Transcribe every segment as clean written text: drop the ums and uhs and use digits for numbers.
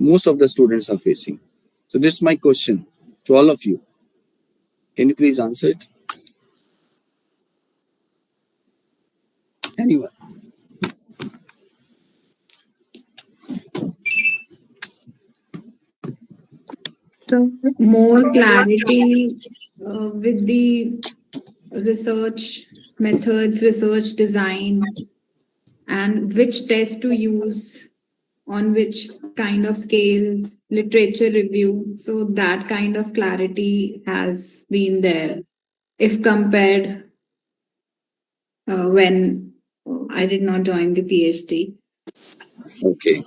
most of the students are facing. So this is my question to all of you. Can you please answer it? Anyone? So more clarity with the research methods, research design, and which test to use on which kind of scales, literature review. So that kind of clarity has been there if compared when I did not join the PhD. Okay,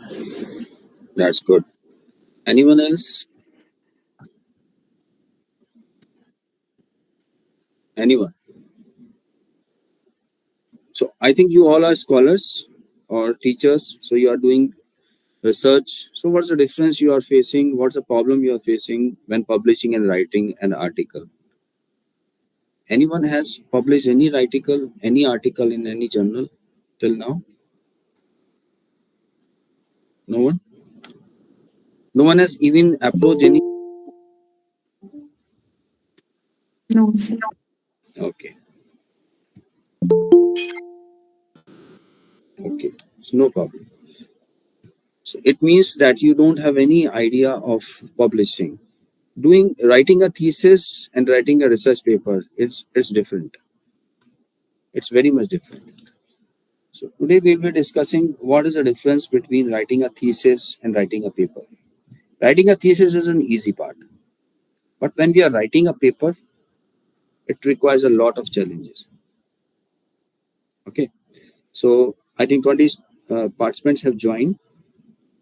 that's good. Anyone else? Anyone? So I think you all are scholars or teachers. So you are doing research. So what's the difference you are facing? What's the problem you are facing when publishing and writing an article? Anyone has published any article in any journal till now? No one? No one has even approached any. No, sir. Okay. Okay. So no problem. So it means that you don't have any idea of publishing. Writing a thesis and writing a research paper, it's different. It's very much different. So today we'll be discussing what is the difference between writing a thesis and writing a paper. Writing a thesis is an easy part. But when we are writing a paper, it requires a lot of challenges. Okay. So I think 20 participants have joined.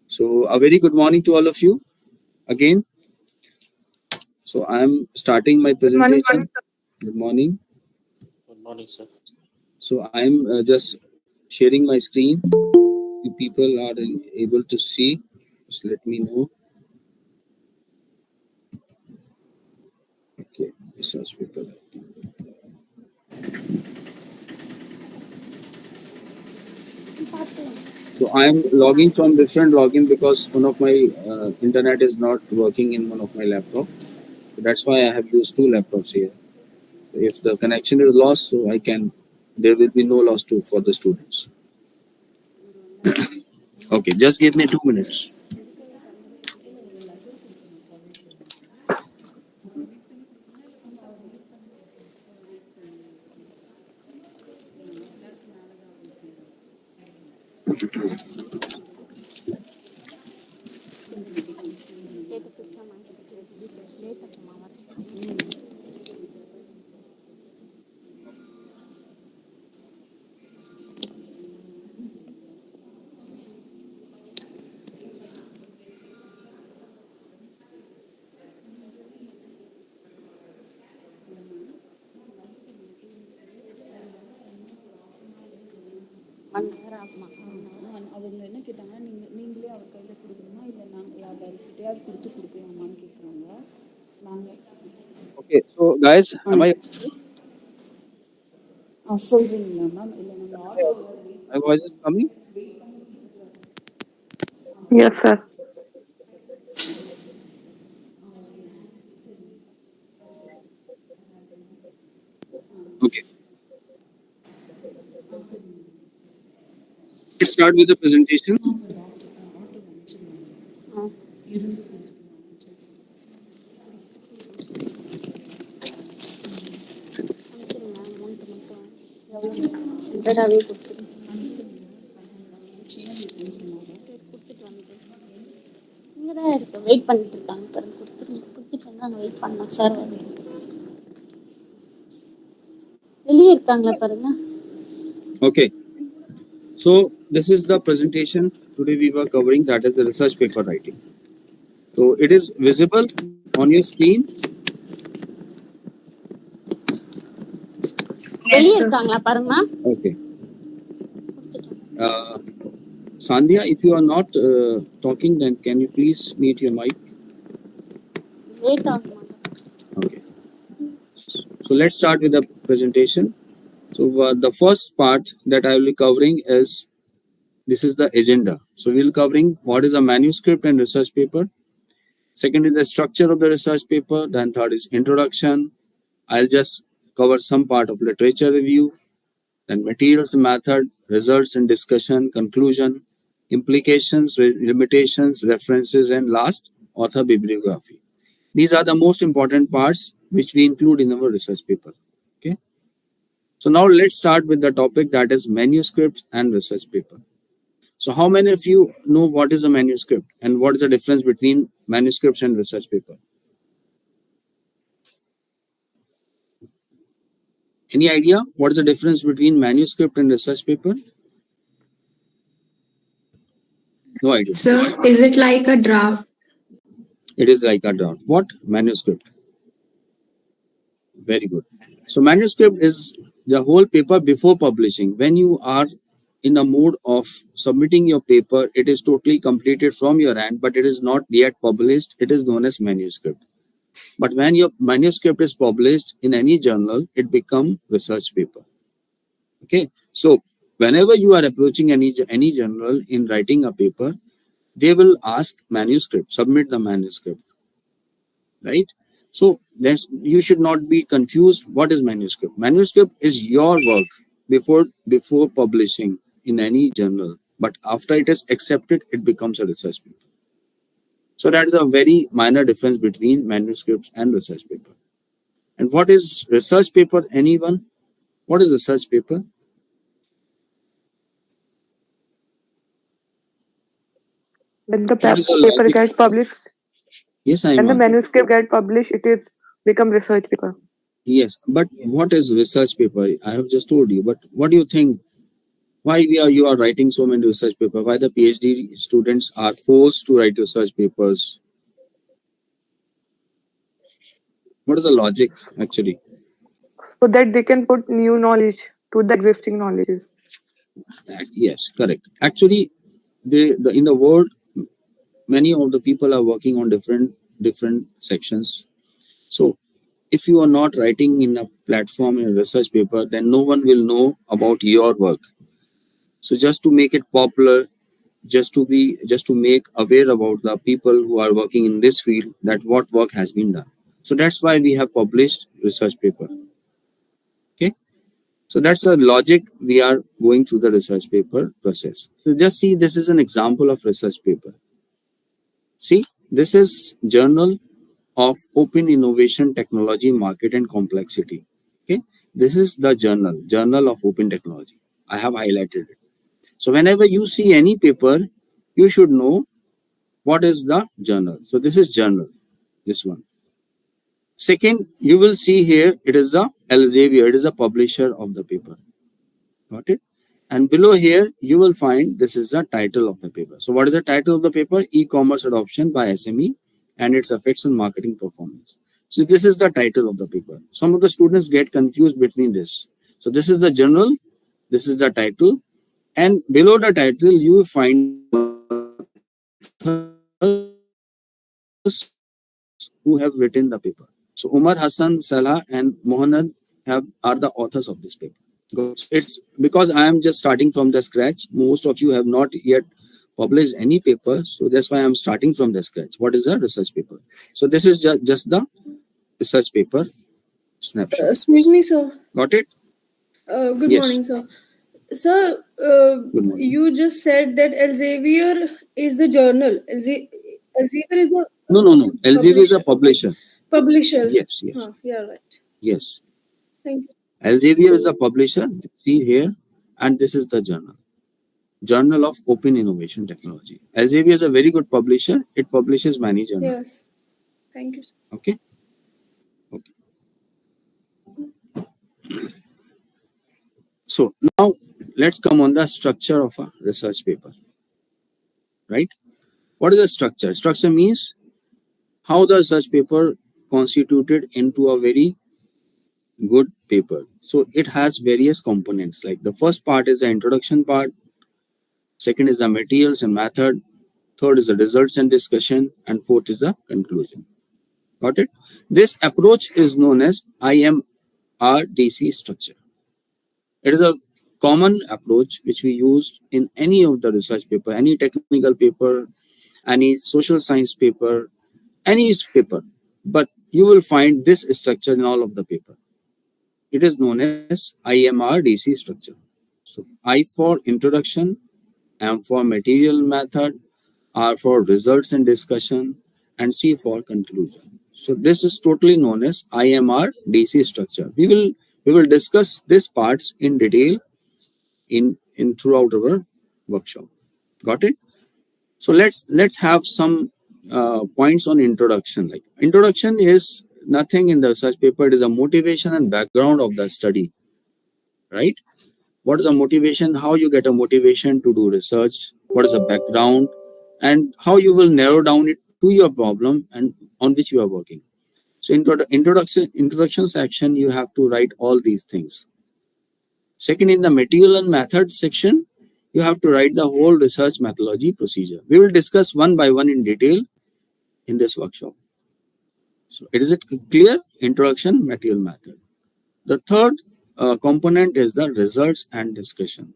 So a very good morning to all of you again. So I'm starting my presentation. Good morning. Good morning, sir. So I'm just sharing my screen. If people are able to see, just let me know. Okay, research paper. So I am logging from different login because one of my internet is not working in one of my laptop. So that's why I have used two laptops here. If the connection is lost, so there will be no loss for the students. Okay, just give me 2 minutes. அவங்க என்ன கேட்டாங்கன்னா நீங்களே அவர் கையில் கொடுக்கணுமா இல்லை நாங்கள் யார்கிட்டயாவது கொடுக்கலாமான்னு கேட்குறாங்க. நாங்கள் Okay, so guys, am I? சொல்கிறீங்களா மேம்? இல்லை நாங்கள் auto My voice is coming? Yes, sir. Okay. Let's start with the presentation. இங்கதான் இருக்கு, வெயிட் பண்ணிட்டு இருக்காங்க பாருங்க. கொடுத்துட்டு வந்து வெயிட் பண்ணலாம் சார். வெளியே இருக்காங்களா பாருங்க. Okay. So this is the presentation today we were covering, that is the research paper writing. So it is visible on your screen. வெளியே இருக்காங்களா பாருங்க. Okay. Sandhya, if you are not talking, then can you please mute your mic? Wait on. Okay. So let's start with the presentation. So the first part that I will be covering is This is the agenda. So we'll covering what is a manuscript and research paper. Second is the structure of the research paper. Then third is introduction. I'll just cover some part of literature review. Then materials and method, results and discussion, conclusion, implications, limitations, references, and last, author bibliography. These are the most important parts which we include in our research paper. Okay. So now let's start with the topic, that is manuscripts and research paper. So how many of you know what is a manuscript and what is the difference between manuscripts and research paper? Any idea what is the difference between manuscript and research paper? No idea. So, is it like a draft? It is like a draft. What? Manuscript. Very good. So manuscript is the whole paper before publishing. When you are in a mode of submitting your paper, it is totally completed from your end, but it is not yet published. It is known as manuscript. But when your manuscript is published in any journal, it becomes research paper. Okay. So whenever you are approaching any journal in writing a paper, they will ask manuscript, submit the manuscript, right? So you should not be confused. What is manuscript? Manuscript is your work before publishing in any journal, but after it is accepted, it becomes a research paper. So that is a very minor difference between manuscripts and research paper. And what is research paper? Anyone? What is research paper? When the What is the paper logic? gets published, Yes, when the Aiman. manuscript gets published, it is become research paper. Yes, but what is research paper? I have just told you. But what do you think? Why you are writing so many research papers? Why the PhD students are forced to write research papers? What is the logic actually? So that they can put new knowledge to the existing knowledges. Yes, correct. Actually, in the world, many of the people are working on different sections. So if you are not writing in a platform in a research paper, then no one will know about your work. So just to make it popular, just to make aware about the people who are working in this field, that what work has been done. So that's why we have published research paper. Okay. So that's the logic we are going through the research paper process. So just see, this is an example of research paper. See, this is Journal of Open Innovation Technology Market and Complexity. Okay. This is the Journal of Open Technology. I have highlighted it. So whenever you see any paper, you should know what is the journal. So this is journal, this one. Second, you will see here, it is the Elsevier, it is the publisher of the paper. Got it? And below here, you will find this is the title of the paper. So what is the title of the paper? E-commerce adoption by SME and its effects on marketing performance. So this is the title of the paper. Some of the students get confused between this. So this is the journal, this is the title, and below the title, you will find who have written the paper. So Umar, Hassan, Salah, and Mohanad are the authors of this paper. It's because I am just starting from the scratch. Most of you have not yet published any paper, so that's why I'm starting from the scratch. What is a research paper? So this is just the research paper snapshot. Excuse me, sir. Got it? Good Yes. morning, sir. Sir, Good morning. you just said that Elsevier is the journal. Elsevier is the No. Elsevier is a publisher. Okay. publisher. Publisher. Yes. Yeah, right. Yes. Thank you. Elsevier is a publisher. See here, and this is the journal. Journal of Open Innovation Technology. Elsevier is a very good publisher. It publishes many journals. Yes. Thank you. Okay. So now let's come on the structure of a research paper. Right? What is the structure? Structure means how the research paper constituted into a very good paper. So it has various components. Like the first part is the introduction part. Second is the materials and method. Third is the results and discussion. And fourth is the conclusion. Got it? This approach is known as IMRDC structure. It is a common approach which we used in any of the research paper, any technical paper, any social science paper, any paper. But you will find this structure in all of the paper. It is known as IMR-DC structure. So I for introduction, M for material method, R for results and discussion, and C for conclusion. So this is totally known as IMR-DC structure. We will discuss these parts in detail in throughout our workshop. Got it? So let's have some points on introduction. Like introduction is nothing in the research paper. It is a motivation and background of the study, right? What is a motivation? How you get a motivation to do research? What is a background? And how you will narrow down it to your problem and on which you are working. So introduction section, you have to write all these things. Second, in the material and method section, you have to write the whole research methodology procedure. We will discuss one by one in detail in this workshop. So is it clear? Introduction, material, method. The third component is the results and discussion.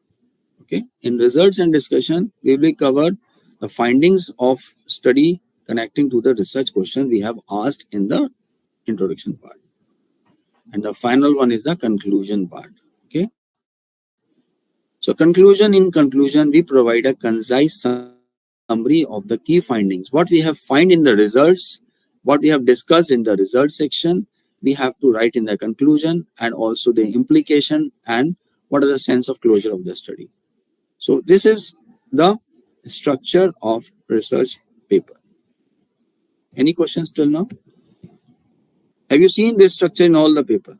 Okay. In results and discussion, we will cover the findings of study connecting to the research question we have asked in the introduction part. And the final one is the conclusion part. Okay. So in conclusion, we provide a concise summary of the key findings. What we have find in the results, what we have discussed in the results section, we have to write in the conclusion, and also the implication and what are the sense of closure of the study. So this is the structure of research paper. Any questions till now? Have you seen this structure in all the paper?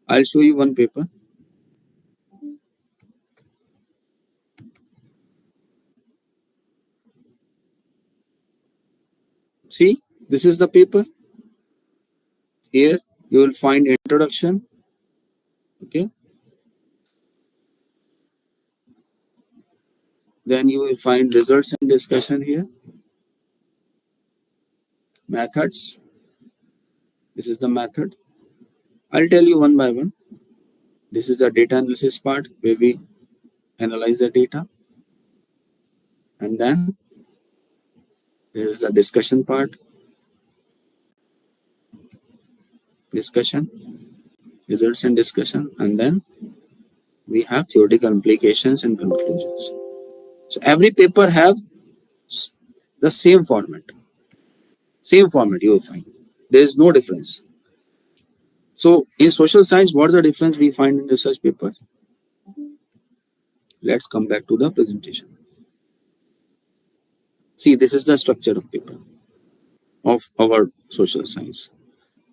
I'll show you one paper. See, this is the paper. Here you will find introduction. Okay. Then you will find results and discussion here. Methods. This is the method. I'll tell you one by one. This is the data analysis part where we analyze the data. And then this is the discussion part. Discussion, results and discussion. And then we have theoretical implications and conclusions. So every paper have the same format. Same format you will find. There is no difference. So in social science, what is the difference we find in research paper? Let's come back to the presentation. See, this is the structure of paper of our social science.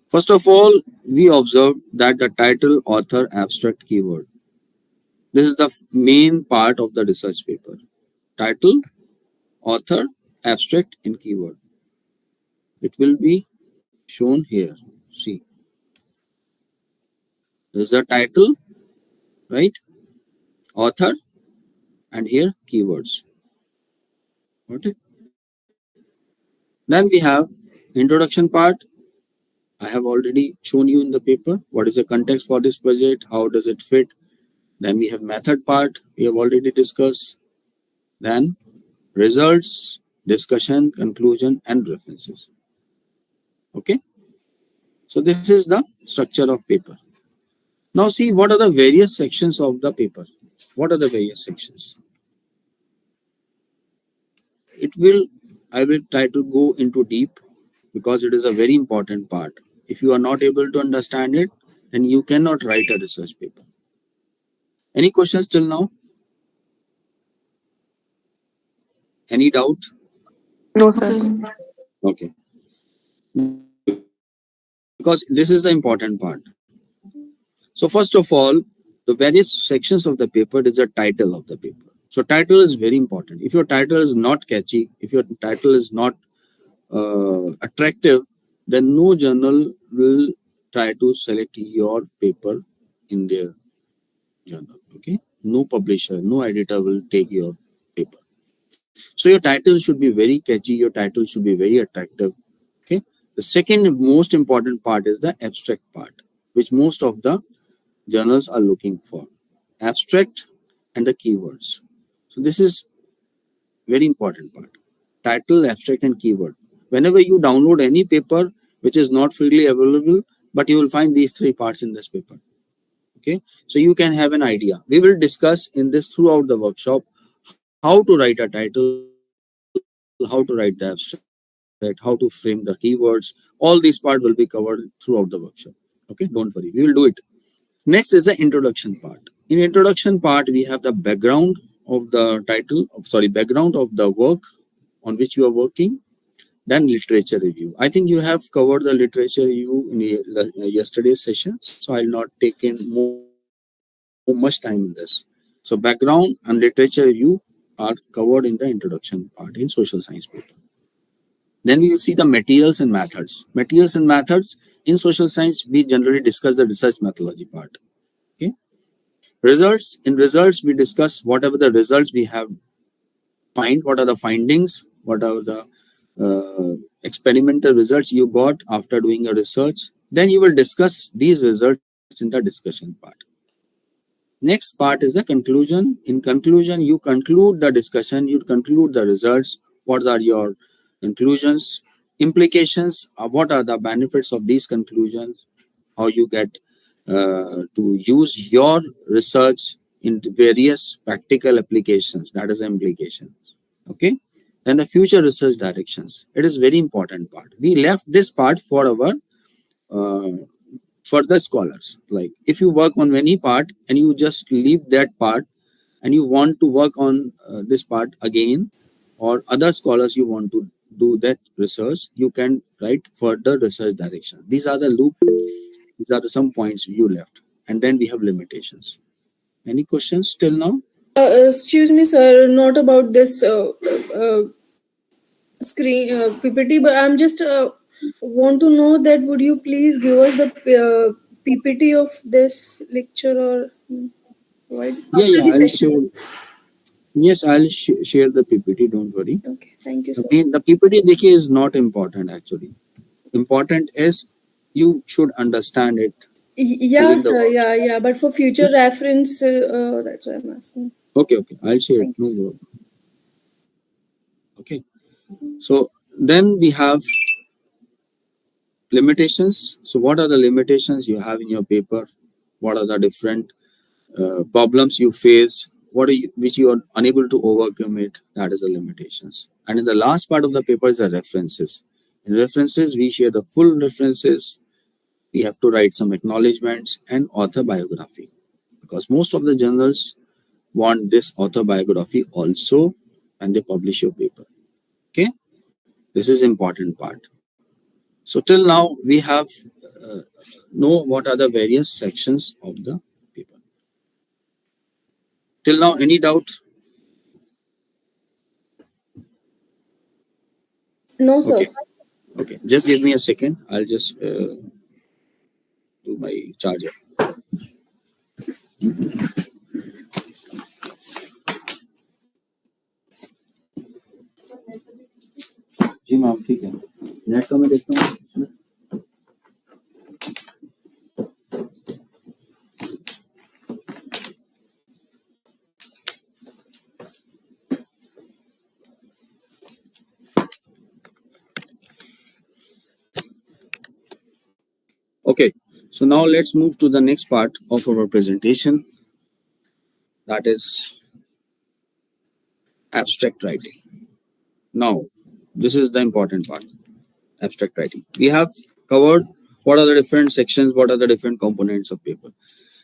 First of all, we observe that the title, author, abstract, keyword. This is the main part of the research paper. Title, author, abstract, and keyword. It will be shown here. See, there is a title, right? Author, and here keywords. Okay. Then we have introduction part. I have already shown you in the paper what is the context for this project, how does it fit. Then we have method part, we have already discussed. Then results, discussion, conclusion, and references. Okay. So this is the structure of paper. Now see what are the various sections of the paper. What are the various sections? I will try to go into deep because it is a very important part. If you are not able to understand it, then you cannot write a research paper. Any questions till now? Any doubt? No, sir. So, Okay. Because this is the important part. So first of all, the various sections of the paper is the title of the paper. So title is very important. If your title is not catchy, if your title is not attractive, then no journal will try to select your paper in their journal. Okay. No publisher, no editor will take your paper. So your title should be very catchy. Your title should be very attractive. Okay. The second most important part is the abstract part, which most of the journals are looking for. Abstract and the keywords. So this is very important part. Title, abstract, and keyword. Whenever you download any paper which is not freely available, but you will find these three parts in this paper. Okay, so you can have an idea. We will discuss in this throughout the workshop how to write a title, how to write the abstract, how to frame the keywords. All these part will be covered throughout the workshop. Okay, don't worry, we will do it. Next is the introduction part. In introduction part, we have the background of the background of the work on which you are working. Then literature review. I think you have covered the literature review in yesterday's session, so I'll not take in much time in this. So background and literature review are covered in the introduction part in social science paper. Then we will see the materials and methods. Materials and methods in social science, we generally discuss the research methodology part. Okay. Results. In results, we discuss whatever the results we have find, what are the findings, what are the experimental results you got after doing a research. Then you will discuss these results in the discussion part. Next part is the conclusion. In conclusion, you conclude the discussion, you conclude the results. What are your conclusions, implications, what are the benefits of these conclusions, how you get to use your research in various practical applications, that is implications. Okay, then the future research directions. It is very important part. We left this part for our further scholars. Like if you work on any part and you just leave that part and you want to work on this part again, or other scholars you want to do that research, you can write further research direction. These are the loop, these are the some points you left. And then we have limitations. Any questions till now? Excuse me, sir, not about this screen PPT, but I'm just want to know that would you please give us the PPT of this lecture or what after the I'll session? show. Yes, I'll share the PPT. Don't worry. Okay, thank you, sir. The PPT देखिए is not important actually. Important is you should understand it Yeah, during the sir. workshop. Yeah. But for future reference, that's why I'm asking. Okay, I'll share it. Thank No you. problem. Okay. So then we have limitations. So what are the limitations you have in your paper? What are the different problems you face? What are you, which you are unable to overcome it? That is the limitations. And in the last part of the paper is the references. In references, we share the full references. We have to write some acknowledgements and author biography, because most of the journals want this author biography also when they publish your paper. Okay, this is important part. So till now we have know what are the various sections of the paper. Till now, any doubt? No, sir. Okay, just give me a second. I'll just do my charger. जी ma'am ठीक है net का मैं देखता हूँ. Okay, so now let's move to the next part of our presentation, that is abstract writing. Now, this is the important part, abstract writing. We have covered what are the different sections, what are the different components of paper.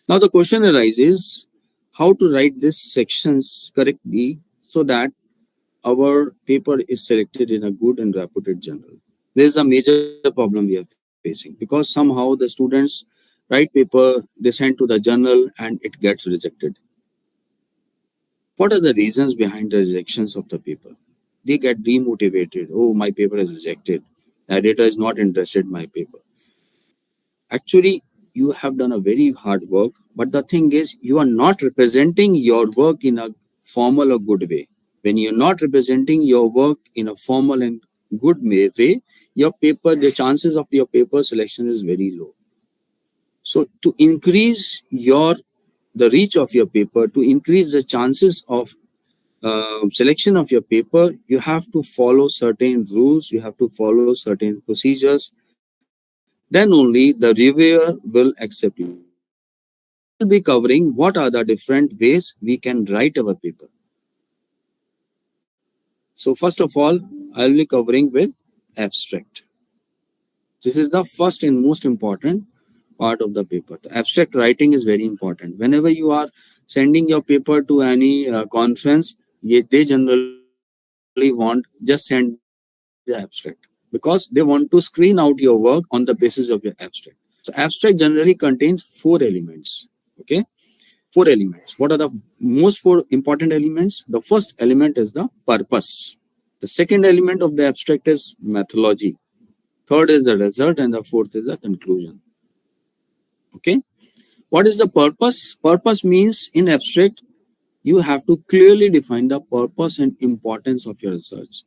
Now the question arises, how to write these sections correctly so that our paper is selected in a good and reputed journal. This is a major problem we are facing, because somehow the students write paper, they send to the journal and it gets rejected. What are the reasons behind the rejections of the paper? They get demotivated. Oh, my paper is rejected. The editor is not interested in my paper. Actually, you have done a very hard work, but the thing is, you are not representing your work in a formal or good way. When you're not representing your work in a formal and good way, your paper, the chances of your paper selection is very low. So to increase your the reach of your paper, to increase the chances of selection of your paper, you have to follow certain rules, you have to follow certain procedures. Then only the reviewer will accept you. So I will be covering what are the different ways we can write our paper. So first of all, I will be covering with abstract. This is the first and most important part of the paper. The abstract writing is very important. Whenever you are sending your paper to any conference, they generally want just send the abstract because they want to screen out your work on the basis of your abstract. So abstract generally contains four elements. Okay, four elements. What are the most four important elements? The first element is the purpose. The second element of the abstract is methodology. Third is the result, and the fourth is the conclusion. Okay. What is the purpose? Purpose means in abstract, you have to clearly define the purpose and importance of your research.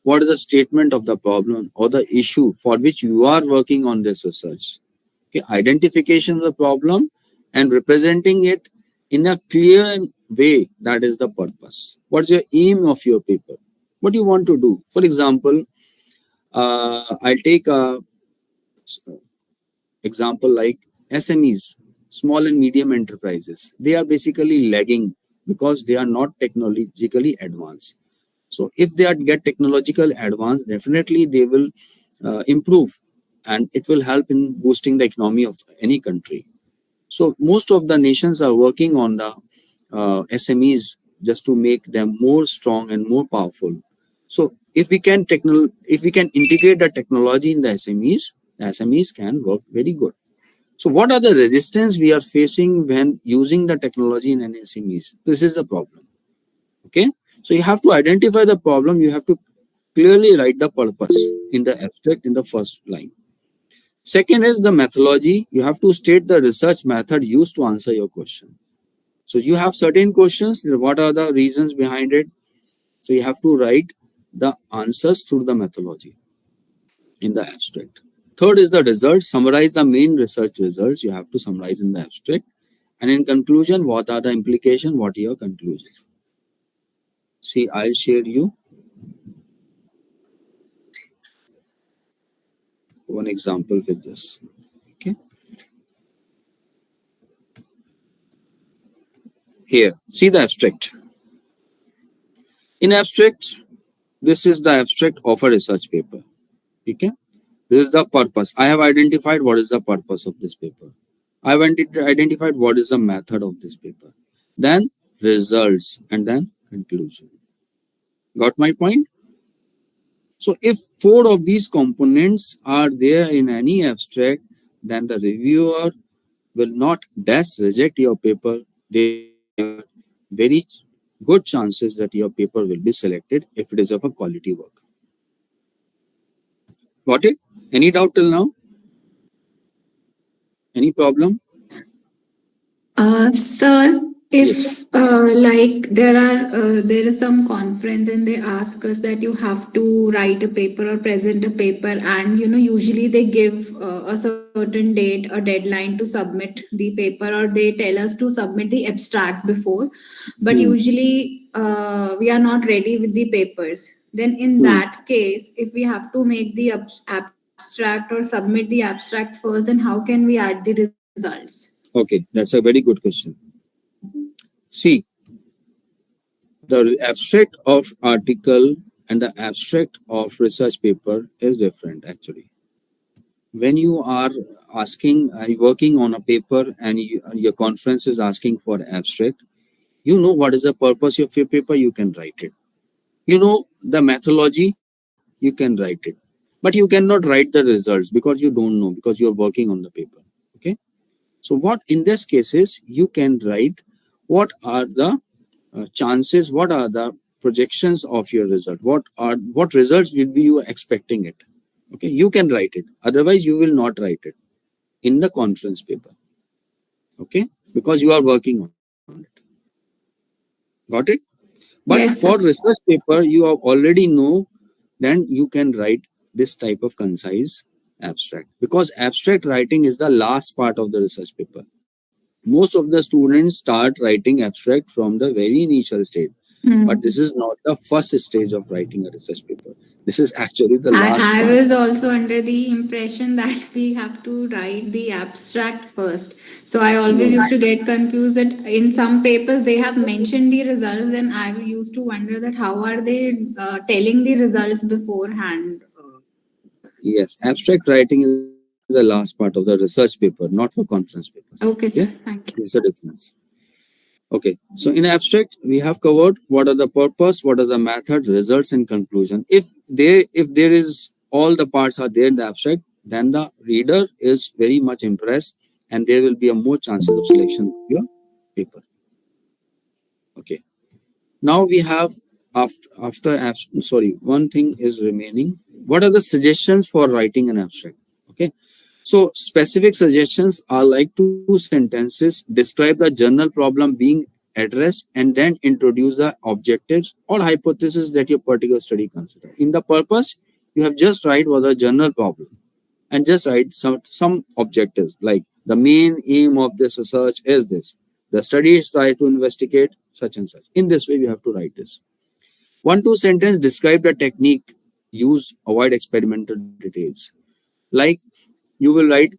What is the statement of the problem or the issue for which you are working on this research? Okay. Identification of the problem and representing it in a clear way, that is the purpose. What's your aim of your paper? What do you want to do? For example, I'll take a example like SMEs, small and medium enterprises. They are basically lagging because they are not technologically advanced. So if they are get technological advanced, definitely they will improve, and it will help in boosting the economy of any country. So most of the nations are working on the SMEs just to make them more strong and more powerful. So if we can integrate the technology in the SMEs can work very good. So what are the resistance we are facing when using the technology in an SMEs? This is a problem. Okay. So you have to identify the problem. You have to clearly write the purpose in the abstract in the first line. Second is the methodology. You have to state the research method used to answer your question. So you have certain questions. What are the reasons behind it? So you have to write the answers through the methodology in the abstract. Third is the results. Summarize the main research results. You have to summarize in the abstract. And in conclusion, what are the implications? What are your conclusions? See, I'll share you one example with this. Okay. Here, see the abstract. In abstract, this is the abstract of a research paper. Okay. This is the purpose. I have identified what is the purpose of this paper. I have identified what is the method of this paper. Then results and then conclusion. Got my point? So if four of these components are there in any abstract, then the reviewer will not dash reject your paper. There are very good chances that your paper will be selected if it is of a quality work. Got it? Any doubt till now? Any problem? Sir, Yes. if like there is some conference and they ask us that you have to write a paper or present a paper, and usually they give a certain date, a deadline to submit the paper, or they tell us to submit the abstract before, but Hmm. usually we are not ready with the papers. Then in Hmm. that case, if we have to make the abstract or submit the abstract first, then how can we add the results? Okay, that's a very good question. See, the abstract of article and the abstract of research paper is different actually. When you are working on a paper and your conference is asking for abstract, you know what is the purpose of your paper, you can write it. You know the methodology, you can write it. But you cannot write the results because you don't know, because you are working on the paper. Okay. So what in this cases you can write what are the chances, what are the projections of your result, what results will be you expecting it. Okay, you can write it, otherwise you will not write it in the conference paper. Okay, because you are working on it. Got it? But Yes, for sir. research paper you already know, then you can write this type of concise abstract, because abstract writing is the last part of the research paper. most of the students start writing abstract from the very initial stage. But this is not the first stage of writing a research paper. This is actually the last I part. was also under the impression that we have to write the abstract first. So I always No. used to get confused that in some papers they have mentioned the results, and I used to wonder that how are they telling the results beforehand. Yes, abstract writing is the last part of the research paper, not for conference papers. Okay, Okay, sir. Thank there's a difference. Okay, so in abstract we have covered what are the purpose, what are the method, results, and conclusion. If there is all the parts are there in the abstract, then the reader is very much impressed, and there will be a more chances of selection of your paper. Okay. Now we have one thing is remaining. What are the suggestions for writing an abstract? Okay. So specific suggestions are like two sentences, describe the general problem being addressed, and then introduce the objectives or hypothesis that your particular study consider. In the purpose, you have just write what the general problem and just write some objectives like the main aim of this research is this. The study is try to investigate such and such. In this way, you have to write this. 1 2 sentence describe the technique used, avoid experimental details. Like you will write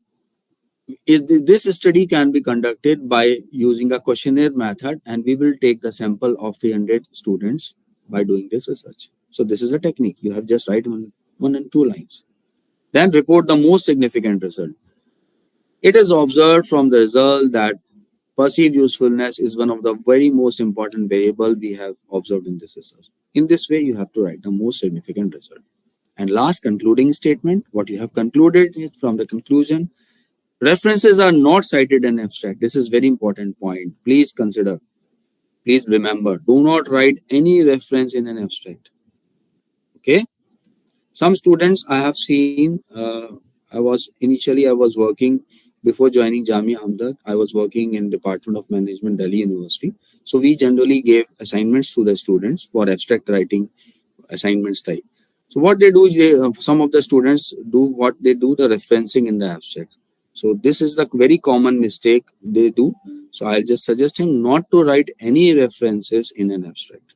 this study can be conducted by using a questionnaire method, and we will take the sample of 300 students by doing this research. So this is a technique. You have just write one and 2 lines. Then report the most significant result. It is observed from the result that perceived usefulness is one of the very most important variable we have observed in this research. In this way, you have to write the most significant result. And last concluding statement, what you have concluded from the conclusion. References are not cited in abstract. This is very important point. Please consider. Please remember. Do not write any reference in an abstract. Okay. Some students I have seen. I was working before joining Jamia Hamdard. I was working in Department of Management, Delhi University. So we generally gave assignments to the students for abstract writing assignments type. So what they do is some of the students do what they do the referencing in the abstract. So this is the very common mistake they do. So I'll just suggest him not to write any references in an abstract.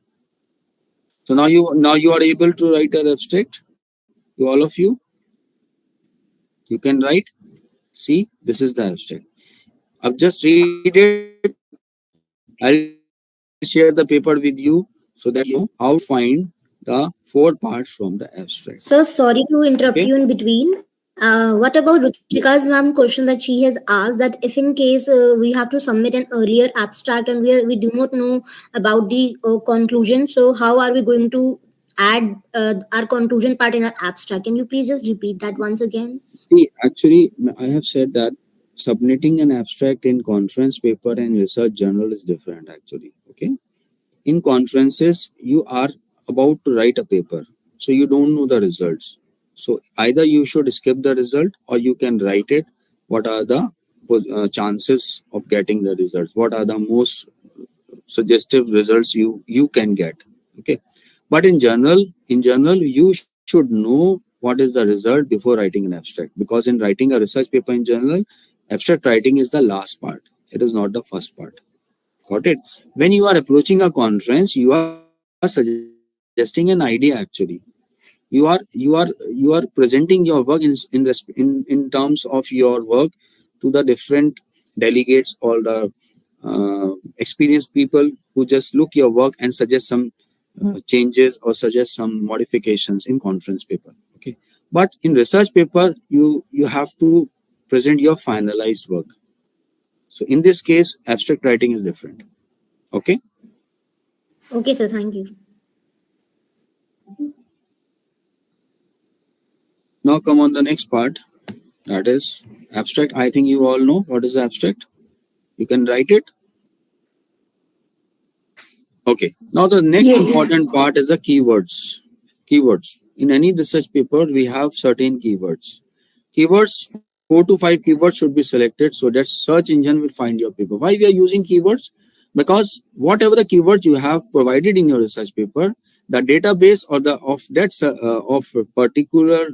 So now you are able to write an abstract. You all of you, you can write. See, this is the abstract. I'll just read it. I'll share the paper with you so that you know how to find the 4 parts from the abstract. So sorry to Okay. interrupt you in between. What about Ruchika's ma'am question that she has asked that if in case we have to submit an earlier abstract and we do not know about the conclusion, so how are we going to add our conclusion part in our abstract? Can you please just repeat that once again? See, actually, I have said that submitting an abstract in conference paper and research journal is different actually. Okay. In conferences, you are about to write a paper, so you don't know the results. So either you should skip the result or you can write it. What are the chances of getting the results? What are the most suggestive results you can get? Okay, but in general, you should know what is the result before writing an abstract, because in writing a research paper in general, abstract writing is the last part. It is not the first part. Got it? When you are approaching a conference, you are suggesting an idea actually. You are presenting your work in terms of your work to the different delegates or the experienced people who just look your work and suggest some changes or suggest some modifications in conference paper. Okay, but in research paper, you have to present your finalized work. So in this case, abstract writing is different. Okay. Okay, sir. Thank you. Now come on the next part. That is abstract. I think you all know what is the abstract. You can write it. Okay. Now the next important part is the keywords. Keywords. In any research paper, we have certain keywords. Keywords, 4 to 5 keywords should be selected so that search engine will find your paper. Why we are using keywords? Because whatever the keywords you have provided in your research paper, the database or the of a particular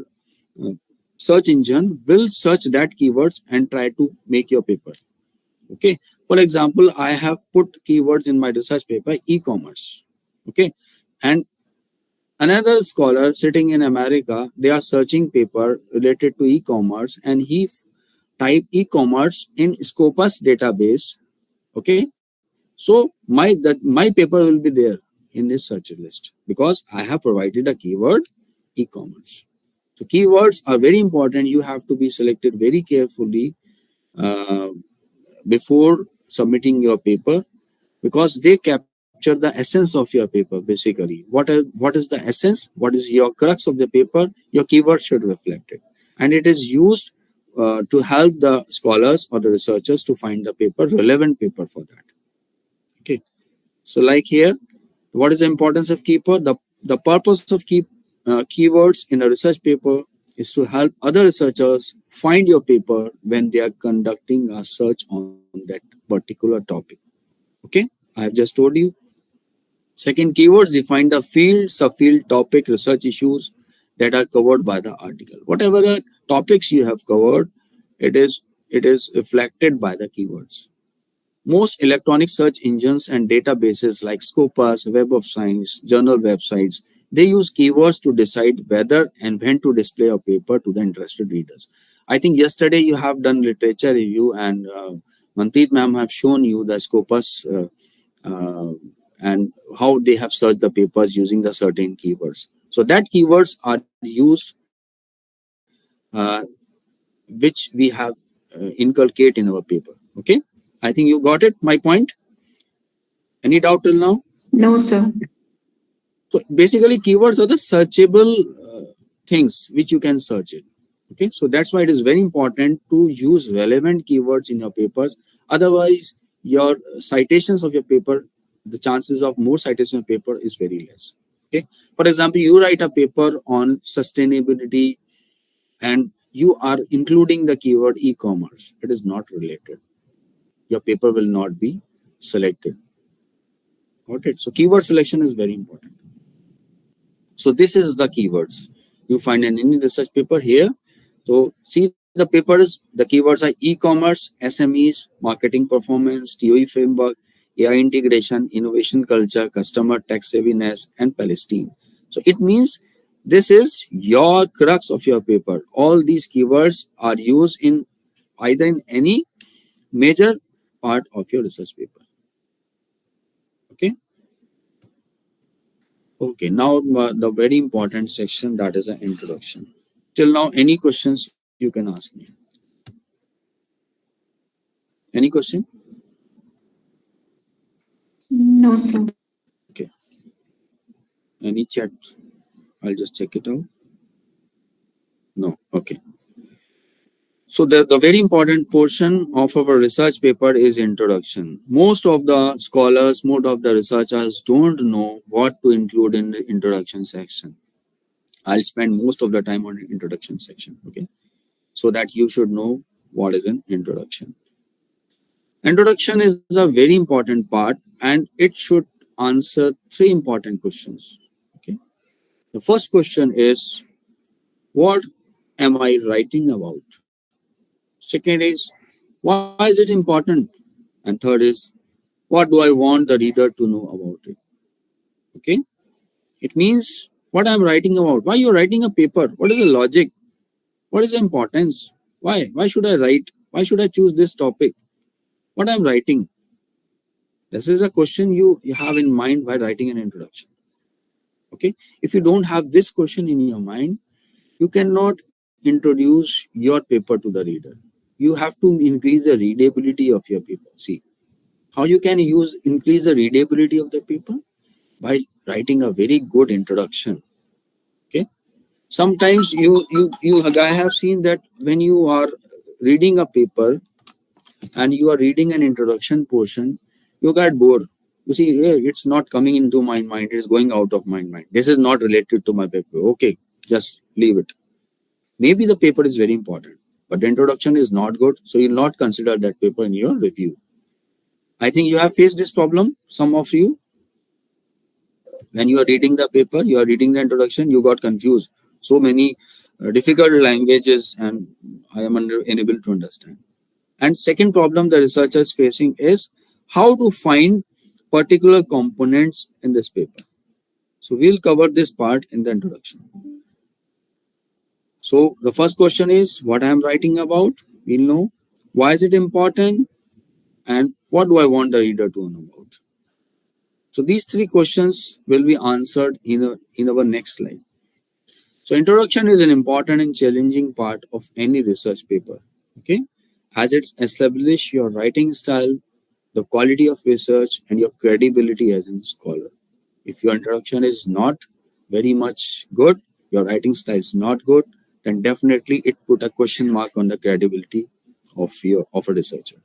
uh, search engine will search that keywords and try to make your paper. Okay. For example, I have put keywords in my research paper, e-commerce. Okay. And another scholar sitting in America, they are searching paper related to e-commerce, and he type e-commerce in Scopus database. Okay. So my paper will be there in this search list because I have provided a keyword e-commerce. So keywords are very important. You have to be selected very carefully uh, before submitting your paper because they capture the essence of your paper basically. What is the essence? What is your crux of the paper? Your keyword should reflect it. And it is used to help the scholars or the researchers to find the paper, relevant paper for that. Okay. So like here, what is the importance of keyword? The purpose of keywords in a research paper is to help other researchers find your paper when they are conducting a search on that particular topic. Okay, I have just told you. Second, keywords define the field, subfield, topic, research issues that are covered by the article. Whatever the topics you have covered, it is reflected by the keywords. Most electronic search engines and databases like Scopus, Web of Science, journal websites, they use keywords to decide whether and when to display a paper to the interested readers. I think yesterday you have done literature review and Manpreet ma'am have shown you the Scopus uh, and how they have searched the papers using the certain keywords. So that keywords are used which we have inculcate in our paper. Okay, I think you got it. My point. Any doubt till now? No, sir. So basically, keywords are the searchable things which you can search it. Okay, so that's why it is very important to use relevant keywords in your papers. Otherwise, your citations of your paper, the chances of more citation of paper is very less. Okay, for example, you write a paper on sustainability and you are including the keyword e-commerce. It is not related. Your paper will not be selected. Got it? So keyword selection is very important. So this is the keywords you find in any research paper here. So see the papers, the keywords are e-commerce, SMEs, marketing performance, TOE framework, AI integration, innovation culture, customer tech savviness, and Palestine. So it means this is your crux of your paper. All these keywords are used in either in any major part of your research paper. Okay. Okay, now the very important section, that is an introduction. Till now, any questions you can ask me? Any question? No, sir. Okay. Any chat? I'll just check it out. No. Okay. So the very important portion of our research paper is introduction. Most of the scholars, most of the researchers don't know what to include in the introduction section. I'll spend most of the time on the introduction section. Okay. So that you should know what is an introduction. Introduction is a very important part and it should answer three important questions. Okay. The first question is, what am I writing about? Second is, why is it important? And third is, what do I want the reader to know about it? Okay. It means what I'm writing about. Why you're writing a paper? What is the logic? What is the importance? Why? Why should I write? Why should I choose this topic? What I'm writing? This is a question you have in mind while writing an introduction. Okay. If you don't have this question in your mind, you cannot introduce your paper to the reader. You have to increase the readability of your paper. See, how you can increase the readability of the paper? By writing a very good introduction. Okay. Sometimes I have seen that when you are reading a paper and you are reading an introduction portion, you get bored. You see, it's not coming into my mind, it's going out of my mind. This is not related to my paper. Okay, just leave it. Maybe the paper is very important, but the introduction is not good, so you'll not consider that paper in your review. I think you have faced this problem, some of you. When you are reading the paper, you are reading the introduction, you got confused. So many difficult languages, and I am unable to understand. And second problem the researcher is facing is how to find particular components in this paper. So we'll cover this part in the introduction. So the first question is what I am writing about. We'll know why is it important and what do I want the reader to know about. So these three questions will be answered in our next slide. So introduction is an important and challenging part of any research paper. Okay, as it establishes your writing style, the quality of research, and your credibility as a scholar. If your introduction is not very much good, your writing style is not good, then definitely it put a question mark on the credibility of a researcher.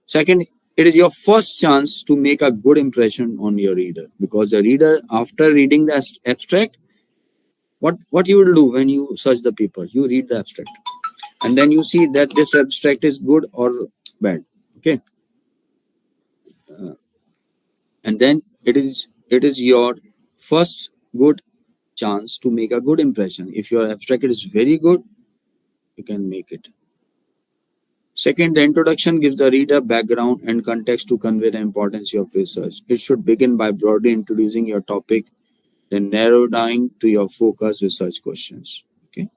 Second, it is your first chance to make a good impression on your reader, because the reader, after reading the abstract, what you will do when you search the paper, you read the abstract and then you see that this abstract is good or bad. Okay, and then it is your first good chance to make a good impression. If your abstract is very good, you can make it. Second, the introduction gives the reader background and context to convey the importance of research. It should begin by broadly introducing your topic, then narrow down to your focus research questions. Okay,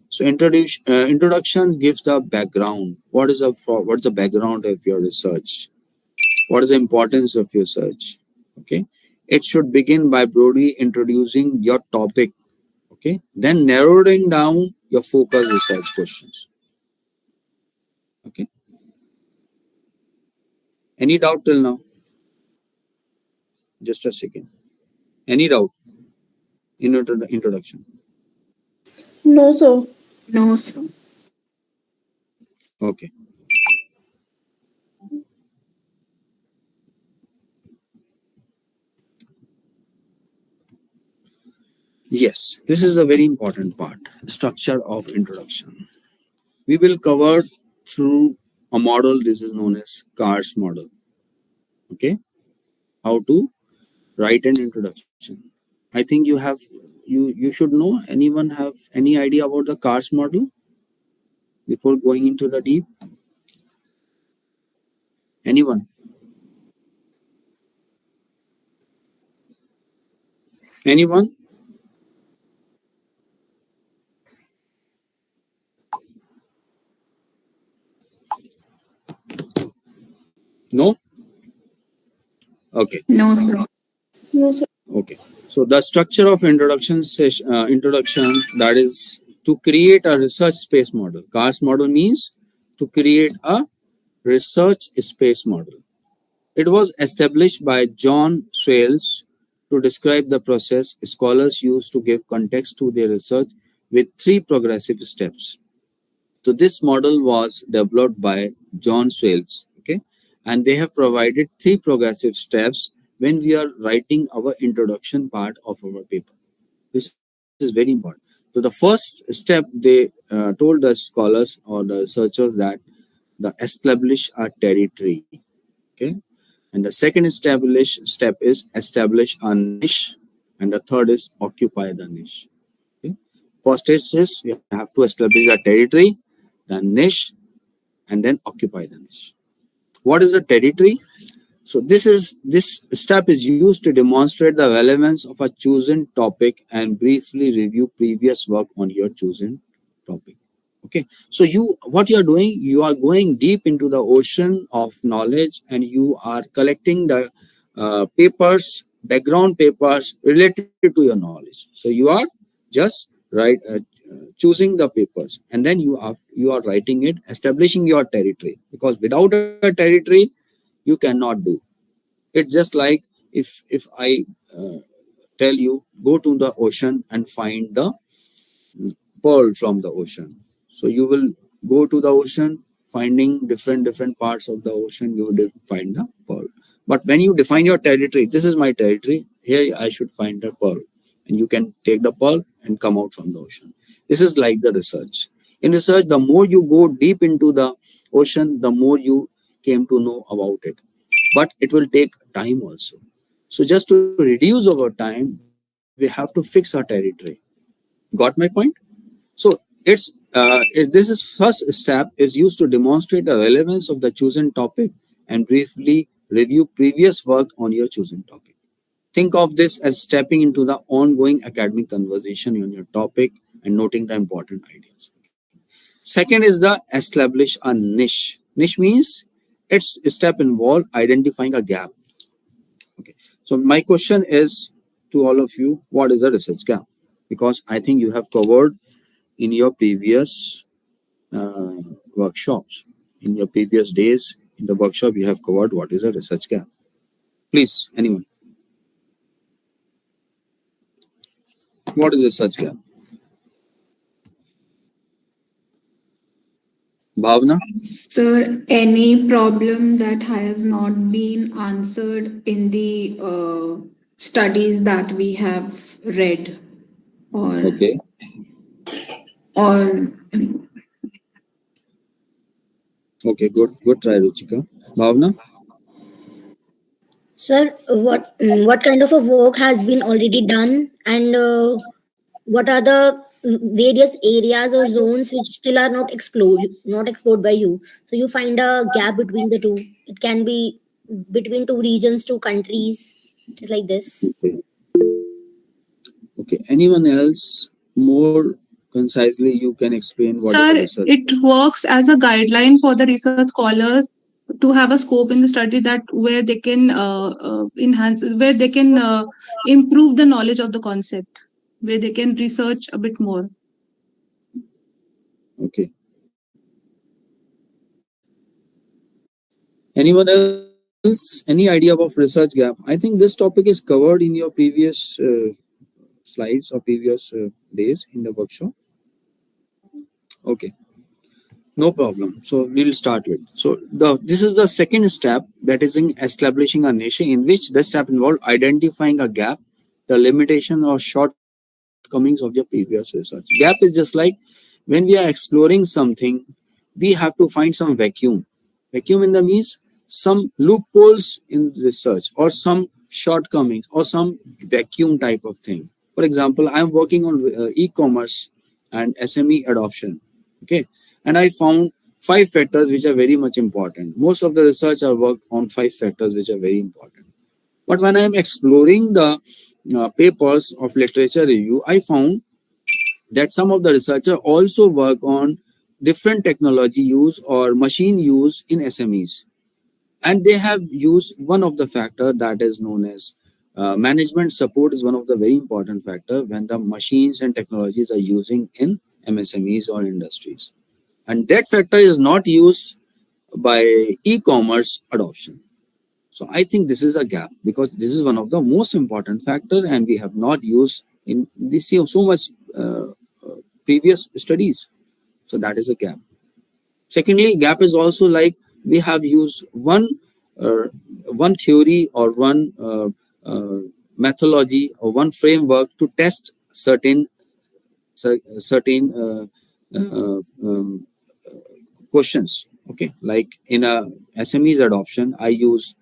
so introduction gives the background. What's the background of your research? What is the importance of your search? Okay, it should begin by broadly introducing your topic. Okay, then narrowing down your focus research questions. Okay, any doubt till now? Just a second. Any doubt in introduction? No, sir. No, sir. Okay. Yes, this is a very important part. Structure of introduction. We will cover through a model. This is known as CARS model. Okay, how to write an introduction. I think you should know. Anyone have any idea about the CARS model before going into the deep? Anyone? Anyone? No? Okay. No, sir. No, sir. Okay. So the structure of introduction, that is to create a research space model. CARS model means to create a research space model. It was established by John Swales to describe the process scholars use to give context to their research with three progressive steps. So this model was developed by John Swales, okay, and they have provided three progressive steps when we are writing our introduction part of our paper. This is very important. So the first step they told the scholars or the researchers that the establish a territory, okay, and the second step is establish a niche, and the third is occupy the niche. Okay. First is you have to establish a territory, the niche, and then occupy the niche. What is the territory? So this step is used to demonstrate the relevance of a chosen topic and briefly review previous work on your chosen topic. Okay, so what you are doing, you are going deep into the ocean of knowledge and you are collecting the background papers related to your knowledge. So you are just choosing the papers, and then you are writing it, establishing your territory, because without a territory you cannot do. It's just like if I tell you go to the ocean and find the pearl from the ocean. So you will go to the ocean, finding different parts of the ocean, you will find the pearl. But when you define your territory, this is my territory, here I should find the pearl, and you can take the pearl and come out from the ocean. This is like the research. In research, the more you go deep into the ocean, the more you came to know about it. But it will take time also. So just to reduce our time, we have to fix our territory. Got my point? So This is first step is used to demonstrate the relevance of the chosen topic and briefly review previous work on your chosen topic. Think of this as stepping into the ongoing academic conversation on your topic and noting the important ideas. Second is the establish a niche. Niche means it's a step involved identifying a gap. Okay. So my question is to all of you, what is the research gap? Because I think you have covered in your previous uh, workshops, in your previous days in the workshop, you have covered what is a research gap. Please, anyone, what is a research gap? Bhavna? Sir, any problem that has not been answered in the studies that we have read, or Okay. or Okay, good try, Ruchika. Bhavna? Sir, what kind of a work has been already done, and what are the various areas or zones which still are not explored by you? So you find a gap between the two. It can be between two regions, two countries. It is like this. Okay. Okay. Anyone else more concisely you can explain what is the Sir, research it gap? works as a guideline for the research scholars to have a scope in the study that where they can enhance, where they can improve the knowledge of the concept, where they can research a bit more. Okay. Anyone else? Any idea of research gap? I think this topic is covered in your previous slides or previous days in the workshop. Okay, no problem. So we'll start with. So this is the second step, that is in establishing a niche, in which the step involved identifying a gap, the limitation or shortcomings of your previous research. Gap is just like when we are exploring something, we have to find some vacuum. Vacuum in the means some loopholes in research or some shortcomings or some vacuum type of thing. For example, I am working on e-commerce and SME adoption. Okay, and I found five factors which are very much important. Most of the research I work on five factors which are very important. But when I am exploring the papers of literature review, I found that some of the researchers also work on different technology use or machine use in SMEs, and they have used one of the factor that is known as management support is one of the very important factor when the machines and technologies are using in MSMEs or industries, and that factor is not used by e-commerce adoption. So I think this is a gap because this is one of the most important factor and we have not used in this so much previous studies. So that is a gap. Secondly, gap is also like we have used uh, one theory or one methodology or one framework to test certain questions. Okay, like in a SMEs adoption, I use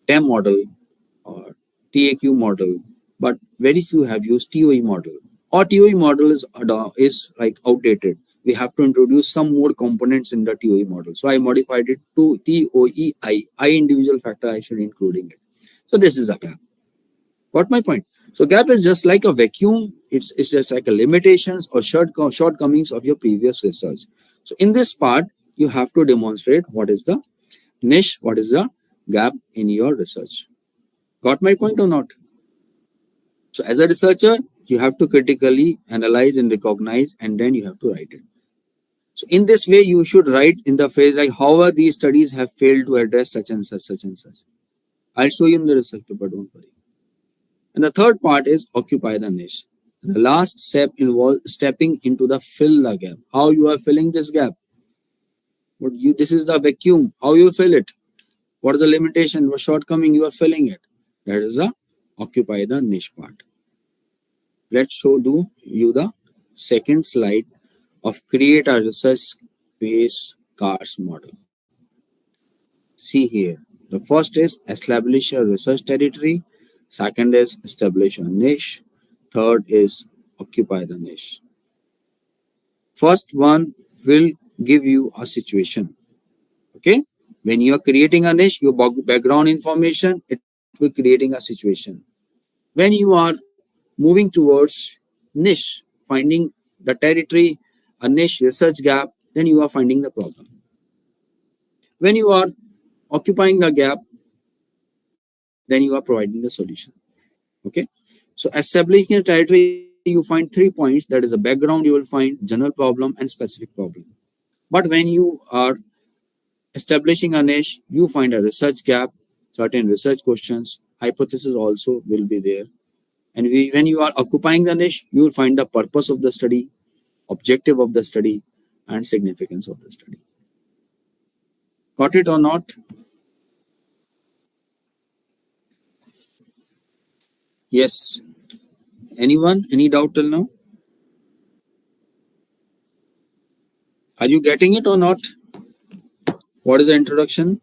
TEM model or TAQ model, but very few have used TOE model. Or TOE model is like outdated. We have to introduce some more components in the TOE model. So I modified it to TOEI. I individual factor I should including it. So this is a gap. Got my point? So gap is just like a vacuum. It's just like a limitations or shortcomings of your previous research. So in this part, you have to demonstrate what is the niche, what is the gap in your research. Got my point or not? So as a researcher, you have to critically analyze and recognize, and then you have to write it. So in this way, you should write in the phrase like, however, these studies have failed to address such and such, such and such. I'll show you in the research paper, don't worry. And the third part is occupy the niche. The last step involves stepping into the fill the gap. How you are filling this gap? This is the vacuum. How you fill it? What is the limitation? What shortcoming you are filling it? That is the occupy the niche part. Let's show you the second slide of create a research space cars model. See here. The first is establish a research territory. Second is establish a niche. Third is occupy the niche. First one will give you a situation. Okay, when you are creating a niche, your background information, it will creating a situation. When you are moving towards niche, finding the territory, a niche research gap, then you are finding the problem. When you are occupying the gap, then you are providing the solution. Okay, so establishing a territory, you find 3 points. That is a background, you will find general problem and specific problem. But when you are establishing a niche, you find a research gap, certain research questions, hypothesis also will be there. And when you are occupying the niche, you will find the purpose of the study, objective of the study, and significance of the study. Got it or not? Yes. Anyone? Any doubt till now? Are you getting it or not? What is the introduction?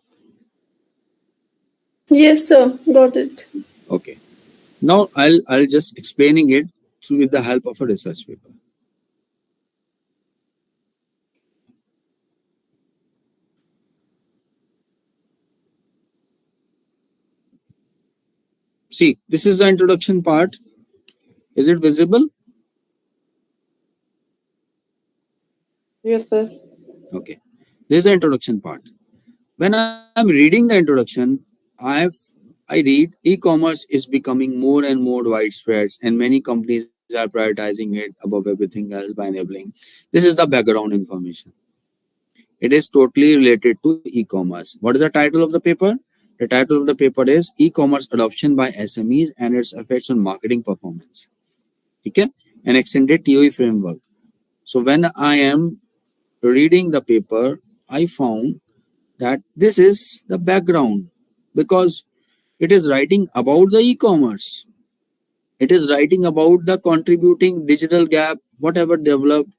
Yes, sir. Got it. Okay. Now I'll just explaining it through with the help of a research paper. See, this is the introduction part. Is it visible? Yes, sir. Okay. This is the introduction part. When I'm reading the introduction, I read e-commerce is becoming more and more widespread, and many companies are prioritizing it above everything else by enabling. This is the background information. It is totally related to e-commerce. What is the title of the paper? The title of the paper is E-commerce Adoption by SMEs and its Effects on Marketing Performance. Okay? An extended TOE framework. So when I am reading the paper, I found that this is the background because it is writing about the e-commerce. It is writing about the contributing digital gap, whatever developed,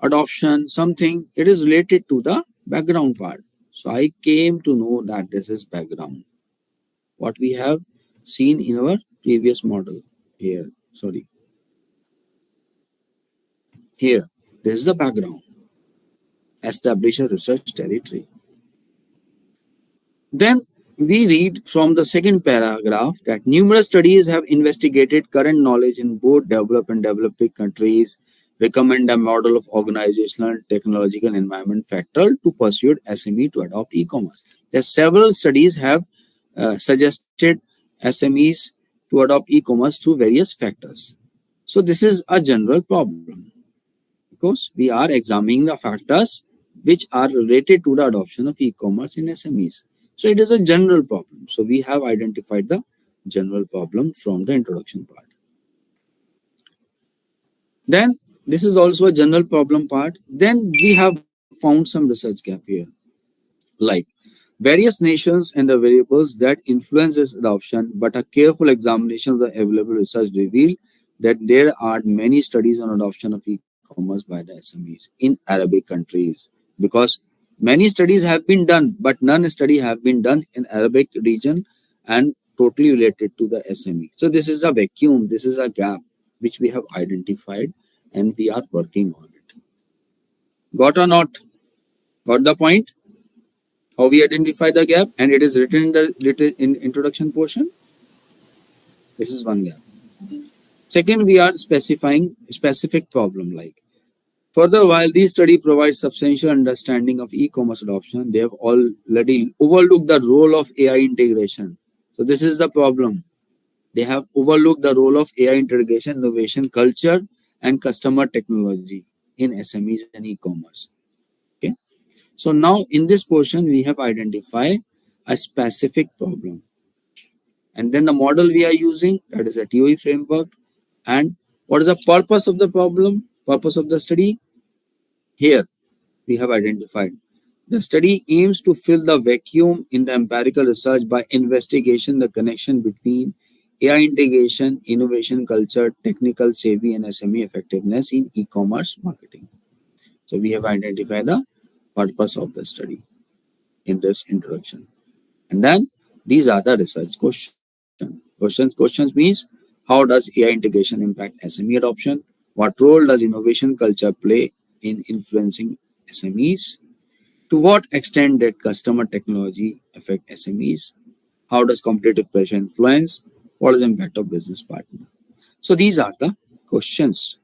adoption, something. It is related to the background part. So I came to know that this is background. What we have seen in our previous model here. Sorry. Here. This is the background. Establish a research territory. Then we read from the second paragraph that numerous studies have investigated current knowledge in both developed and developing countries, recommend a model of organizational, technological, environment factor to persuade SME to adopt e-commerce. There several studies have suggested SMEs to adopt e-commerce through various factors. So this is a general problem because we are examining the factors which are related to the adoption of e-commerce in SMEs. So it is a general problem. So we have identified the general problem from the introduction part. Then this is also a general problem part. Then we have found some research gap here, like various nations and the variables that influence this adoption, but a careful examination of the available research reveal that there are many studies on adoption of e-commerce by the SMEs in Arabic countries, because many studies have been done, but none study have been done in Arabic region and totally related to the SME. So this is a vacuum, this is a gap which we have identified and we are working on it. Got or not? Got the point? How we identify the gap, and it is written in the introduction portion. This is one gap. Second, we are specifying specific problem like. Further, while these studies provide substantial understanding of e-commerce adoption, they have already overlooked the role of AI integration. So this is the problem. They have overlooked the role of AI integration, innovation, culture, and customer technology in SMEs and e-commerce. Okay. So now in this portion, we have identified a specific problem. And then the model we are using, that is a TOE framework. And what is the purpose of the problem, purpose of the study? Here we have identified. The study aims to fill the vacuum in the empirical research by investigation the connection between AI integration, innovation, culture, technical savvy, and SME effectiveness in e-commerce marketing. So we have identified the purpose of the study in this introduction. And then these are the research questions. Questions means, how does AI integration impact SME adoption? What role does innovation culture play? in influencing SMEs? To what extent did customer technology affect SMEs? How does competitive pressure influence? What is the impact of business partner? So these are the questions.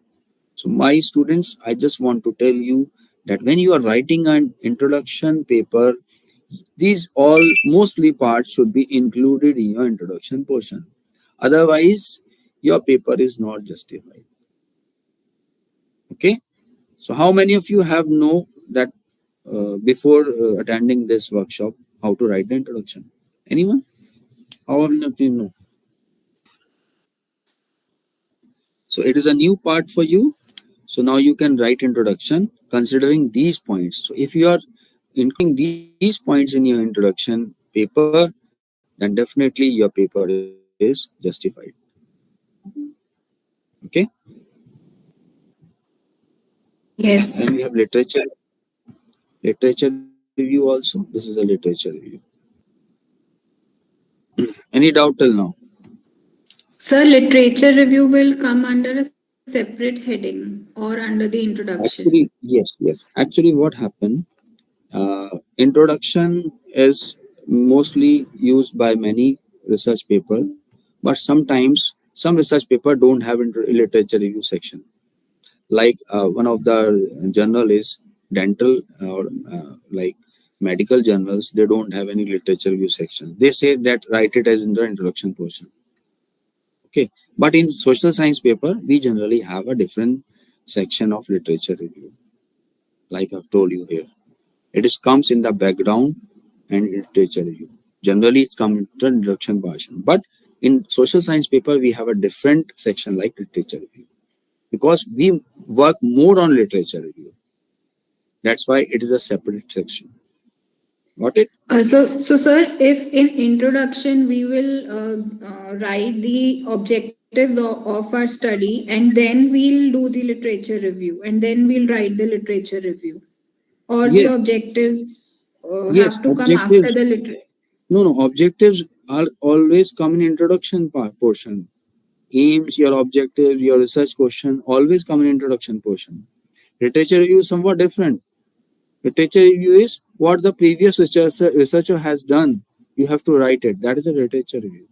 So my students, I just want to tell you that when you are writing an introduction paper, these all mostly parts should be included in your introduction portion. Otherwise, your paper is not justified. Okay. So how many of you have know that before attending this workshop, how to write the introduction? Anyone? How many of you know? So it is a new part for you. So now you can write introduction considering these points. So if you are including these points in your introduction paper, then definitely your paper is justified. Okay. Yes. Then we have literature review also. This is a literature review. Any doubt till now? Sir, literature review will come under a separate heading or under the introduction. Actually, yes. Actually, what happened? Introduction is mostly used by many research paper, but sometimes some research paper don't have literature review section. Like one of the journal is dental or like medical journals. They don't have any literature review section. They say that write it as in the introduction portion. Okay, but in social science paper, we generally have a different section of literature review. Like I've told you here. It is comes in the background and literature review. Generally, it's come in the introduction portion. But in social science paper, we have a different section like literature review because we work more on literature review. That's why it is a separate section. Got it? So, sir, if in introduction we will write the objectives of our study, and then we'll do the literature review, and then we'll write the literature review, or the Yes, objectives yes. have to come after Objectives. the literature. No. Objectives are always come in introduction portion. Aims, your objective, your research question always come in introduction portion. Literature review is somewhat different. Literature review is what the previous researcher has done. You have to write it. That is a literature review.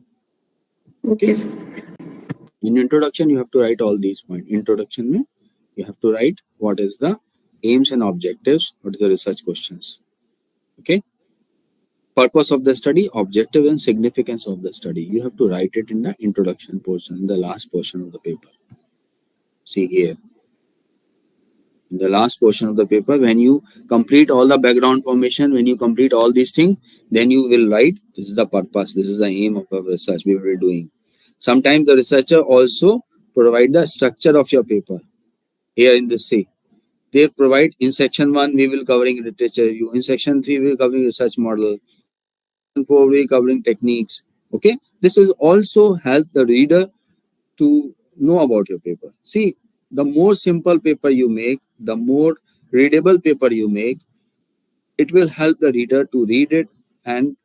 Okay. Okay, sir. In introduction, you have to write all these points. Introduction mein, you have to write what is the aims and objectives, what is the research questions. Okay. Purpose of the study, objective and significance of the study. You have to write it in the introduction portion, in the last portion of the paper. See here. In the last portion of the paper, when you complete all the background information, when you complete all these things, then you will write, this is the purpose, this is the aim of our research we will be doing. Sometimes the researcher also provide the structure of your paper. Here in this C, they provide in section 1, we will covering literature review. In section 3, we will covering research model. In section 4, we will covering techniques. Okay. This will also help the reader to know about your paper. See, the more simple paper you make, the more readable paper you make, it will help the reader to read it and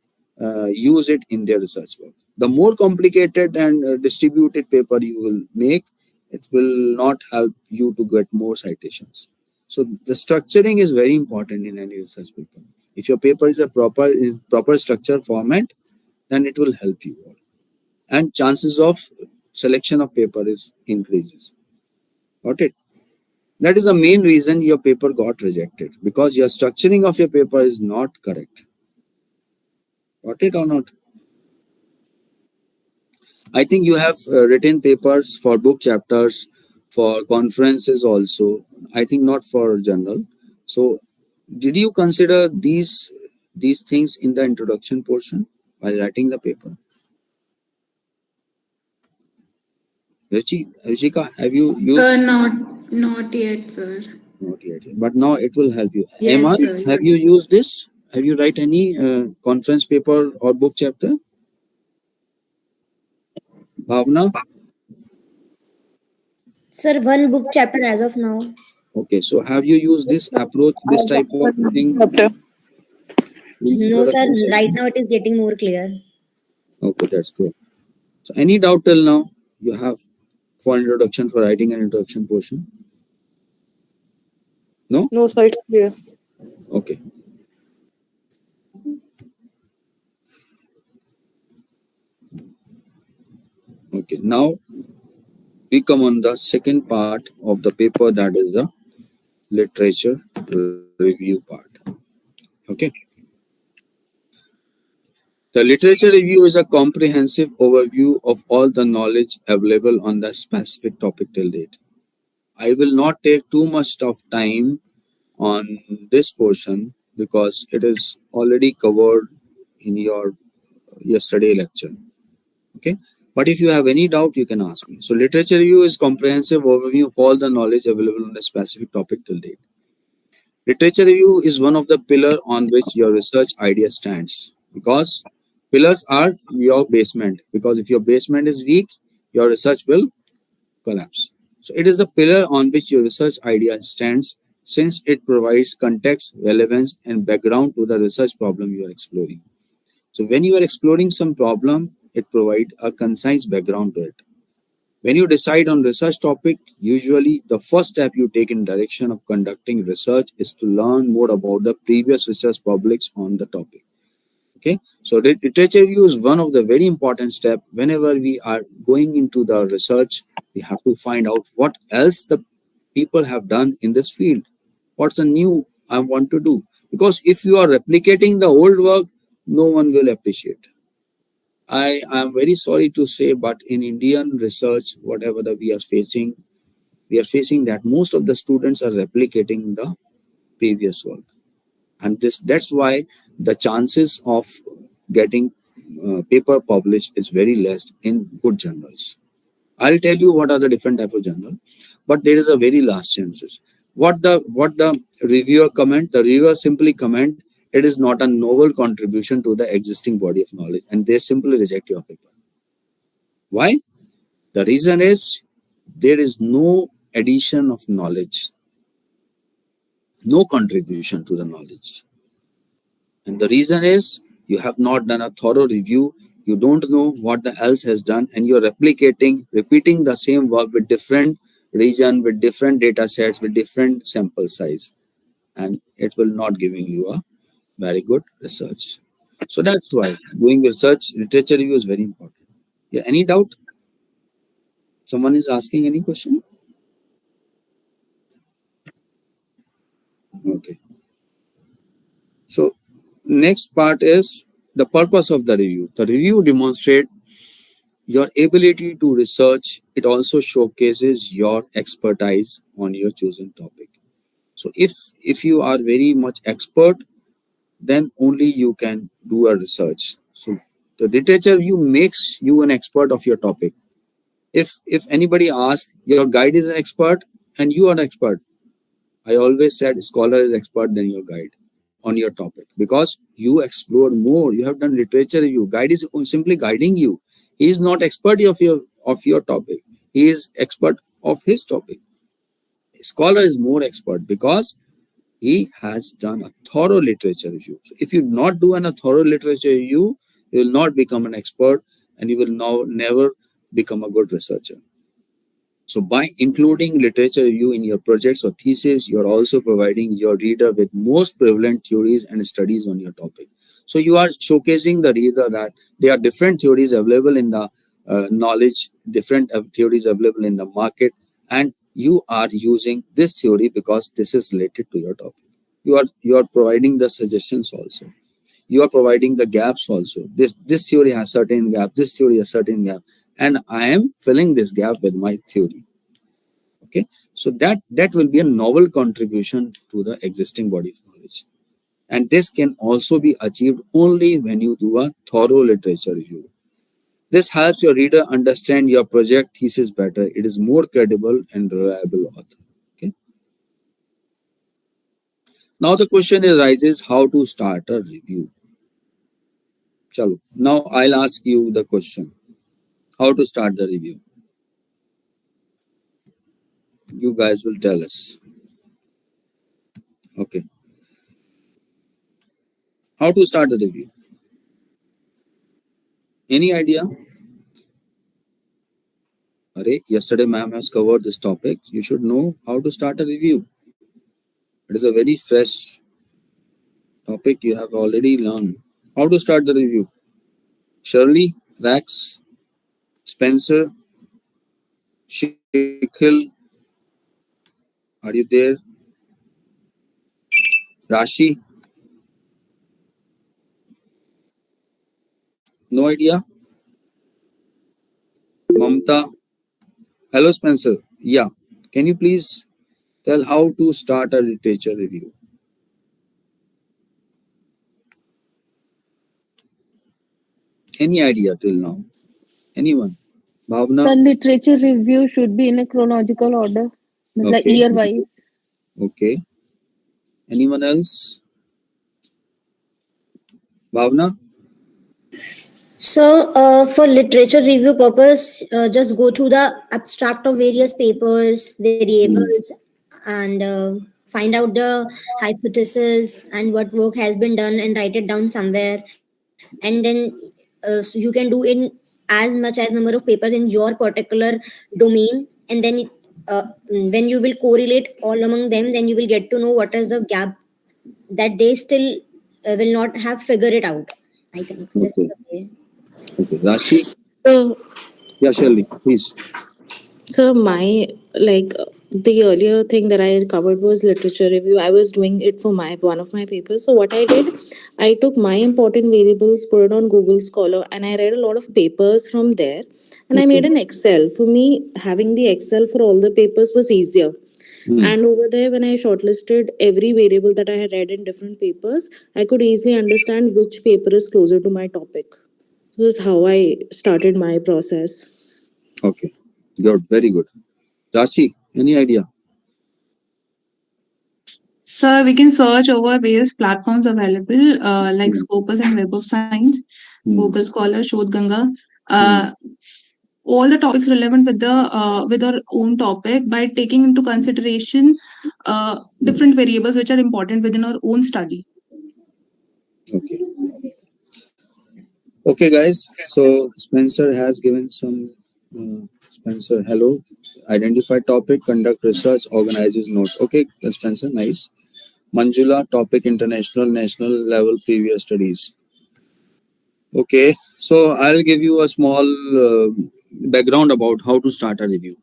use it in their research work. The more complicated and distributed paper you will make, it will not help you to get more citations. So the structuring is very important in any research paper. If your paper is a proper structure format, then it will help you all. And chances of selection of paper is increases. Got it? That is the main reason your paper got rejected, because your structuring of your paper is not correct. Got it or not? I think you have written papers for book chapters, for conferences also. I think not for journal. So, did you consider these things in the introduction portion while writing the paper? Ruchika, have you used? Not yet, sir. Not yet, but now it will help you. Yes, Ahmad, sir. have Yes. you used this? Have you write any conference paper or book chapter? Bhavna? Sir, one book chapter as of now. Okay, so have you used this approach, this type of thing Chapter. in No, sir. introduction Right session? now it is getting more clear. Okay, that's good. So any doubt till now you have for introduction, for writing an introduction portion? No? No, sir, it's clear. Okay. Okay. Now we come on the second part of the paper, that is the literature review part. Okay. The literature review is a comprehensive overview of all the knowledge available on the specific topic till date. I will not take too much of time on this portion because it is already covered in your yesterday lecture. Okay. But if you have any doubt, you can ask me. So literature review is comprehensive overview of all the knowledge available on a specific topic till date. Literature review is one of the pillar on which your research idea stands because pillars are your basement. Because if your basement is weak, your research will collapse. So it is the pillar on which your research idea stands since it provides context, relevance, and background to the research problem you are exploring. So when you are exploring some problem, it provides a concise background to it. When you decide on research topic, usually the first step you take in direction of conducting research is to learn more about the previous research published on the topic. Okay, so literature review is one of the very important step. Whenever we are going into the research, we have to find out what else the people have done in this field. What's the new I want to do? Because if you are replicating the old work, no one will appreciate. I am very sorry to say, but in Indian research, whatever that we are facing that most of the students are replicating the previous work, and that's why the chances of getting paper published is very less in good journals. I'll tell you what are the different type of journal, but there is a very last chances. What the reviewer comment? The reviewer simply comment it is not a novel contribution to the existing body of knowledge, and they simply reject your paper. Why? The reason is there is no addition of knowledge, no contribution to the knowledge. And the reason is you have not done a thorough review, you don't know what the else has done, and you're repeating the same work with different region, with different data sets, with different sample size, and it will not giving you a very good research. So that's why doing research, literature review is very important. Yeah, any doubt? Someone is asking any question? Okay. So next part is the purpose of the review. The review demonstrates your ability to research. It also showcases your expertise on your chosen topic. So if you are very much expert, then only you can do a research. So the literature review makes you an expert of your topic. If anybody asks, your guide is an expert and you are an expert, I always said scholar is expert than your guide on your topic because you explore more. You have done literature review. Guide is simply guiding you. He is not expert of your topic. He is expert of his topic. Scholar is more expert because he has done a thorough literature review. So if you not do a thorough literature review, you will not become an expert and you will now never become a good researcher. So by including literature review in your projects or thesis, you're also providing your reader with most prevalent theories and studies on your topic. So you are showcasing the reader that there are different theories available in the knowledge, different theories available in the market, and you are using this theory because this is related to your topic. You are providing the suggestions also. You are providing the gaps also. This theory has certain gap, this theory has certain gap, and I am filling this gap with my theory. Okay, so that will be a novel contribution to the existing body of knowledge, and this can also be achieved only when you do a thorough literature review. This helps your reader understand your project thesis better. It is more credible and reliable author. Okay, now the question arises how to start a review. Chalo, now I'll ask you the question, how to start the review. You guys will tell us. Okay, how to start the review? Any idea? Yesterday ma'am has covered this topic. You should know how to start a review. It is a very fresh topic you have already learned. How to start the review? Shirley, Rax, Spencer, Shikhil, are you there? Rashi, no idea. Mamta, hello Spencer. Yeah, can you please tell how to start a literature review? Any idea till now? Anyone? The Bhavna? literature review should be in a chronological order, like Okay, year very good. wise. Okay. Anyone else? Bhavna? So, for literature review purpose, just go through the abstract of various papers, Hmm. variables, and find out the hypothesis and what work has been done, and write it down somewhere. And then so you can do in as much as number of papers in your particular domain, and then when you will correlate all among them, then you will get to know what is the gap that they still will not have figured it out. I think this is Okay. the way. Okay. Rashi? So, Yeah, Shirley, please. so my like the earlier thing that I covered was literature review. I was doing it for my one of my papers. So what I did, I took my important variables, put it on Google Scholar, and I read a lot of papers from there. And I Okay. made an Excel. For me, having the Excel for all the papers was easier. Hmm. And over there, when I shortlisted every variable that I had read in different papers, I could easily understand which paper is closer to my topic. So this is how I started my process. Okay. Good. Very good. Rashi, any idea? So we can search over various platforms available like Hmm. Scopus and Web of Science, Hmm. Google Scholar, Shodhganga. Hmm. All the topics relevant with our own topic by taking into consideration different variables which are important within our own study. Okay. Okay, guys. So Spencer has given some. Spencer, hello. Identify topic, conduct research, organizes notes. Okay, Spencer, nice. Manjula, topic, international, national level previous studies. Okay, so I'll give you a small background about how to start a review.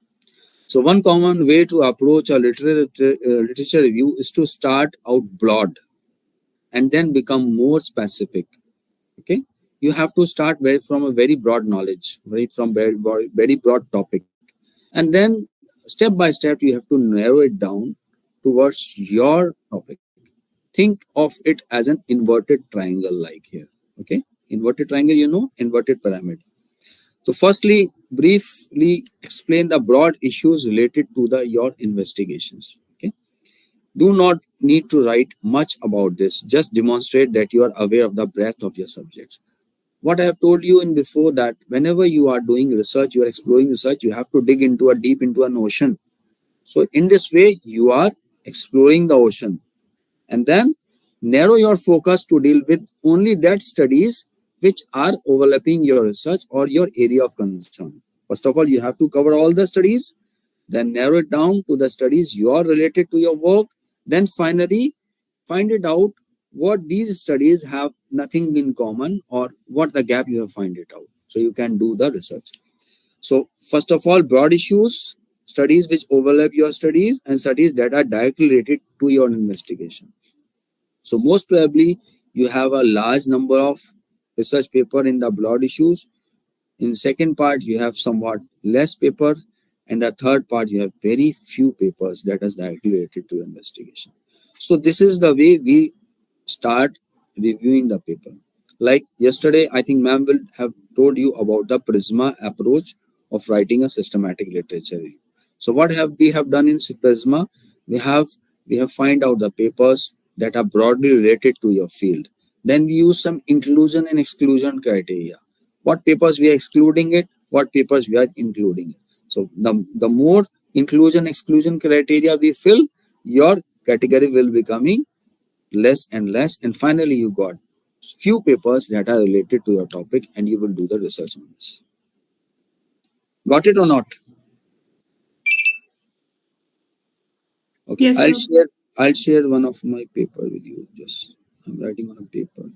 So one common way to approach a literature review is to start out broad and then become more specific. Okay, you have to start from a very broad knowledge, very broad topic, and then step by step you have to narrow it down towards your topic. Think of it as an inverted triangle, like here. Okay, inverted triangle, inverted pyramid. So firstly, briefly explain the broad issues related to the your investigations. Okay, do not need to write much about this. Just demonstrate that you are aware of the breadth of your subjects. What I have told you in before, that whenever you are doing research, you are exploring research, you have to dig into a deep into an ocean. So in this way, you are exploring the ocean, and then narrow your focus to deal with only that studies which are overlapping your research or your area of concern. First of all, you have to cover all the studies, then narrow it down to the studies you are related to your work. Then finally, find it out what these studies have nothing in common, or what the gap you have find it out, so you can do the research. So first of all, broad issues, studies which overlap your studies, and studies that are directly related to your investigation. So most probably you have a large number of research paper in the broad issues. In second part, you have somewhat less paper, and the third part you have very few papers that is directly related to investigation. So this is the way we start reviewing the paper. Like yesterday, I think ma'am will have told you about the Prisma approach of writing a systematic literature review. So what have we have done in Prisma? We have we have find out the papers that are broadly related to your field. Then we use some inclusion and exclusion criteria. What papers we are excluding it, what papers we are including it. So the more inclusion exclusion criteria we fill, your category will becoming less and less, and finally you got few papers that are related to your topic, and you will do the research on this. Got it or not? Okay, Yes, I'll sir. share I'll share one of my paper with you. Just I'm writing on a paper.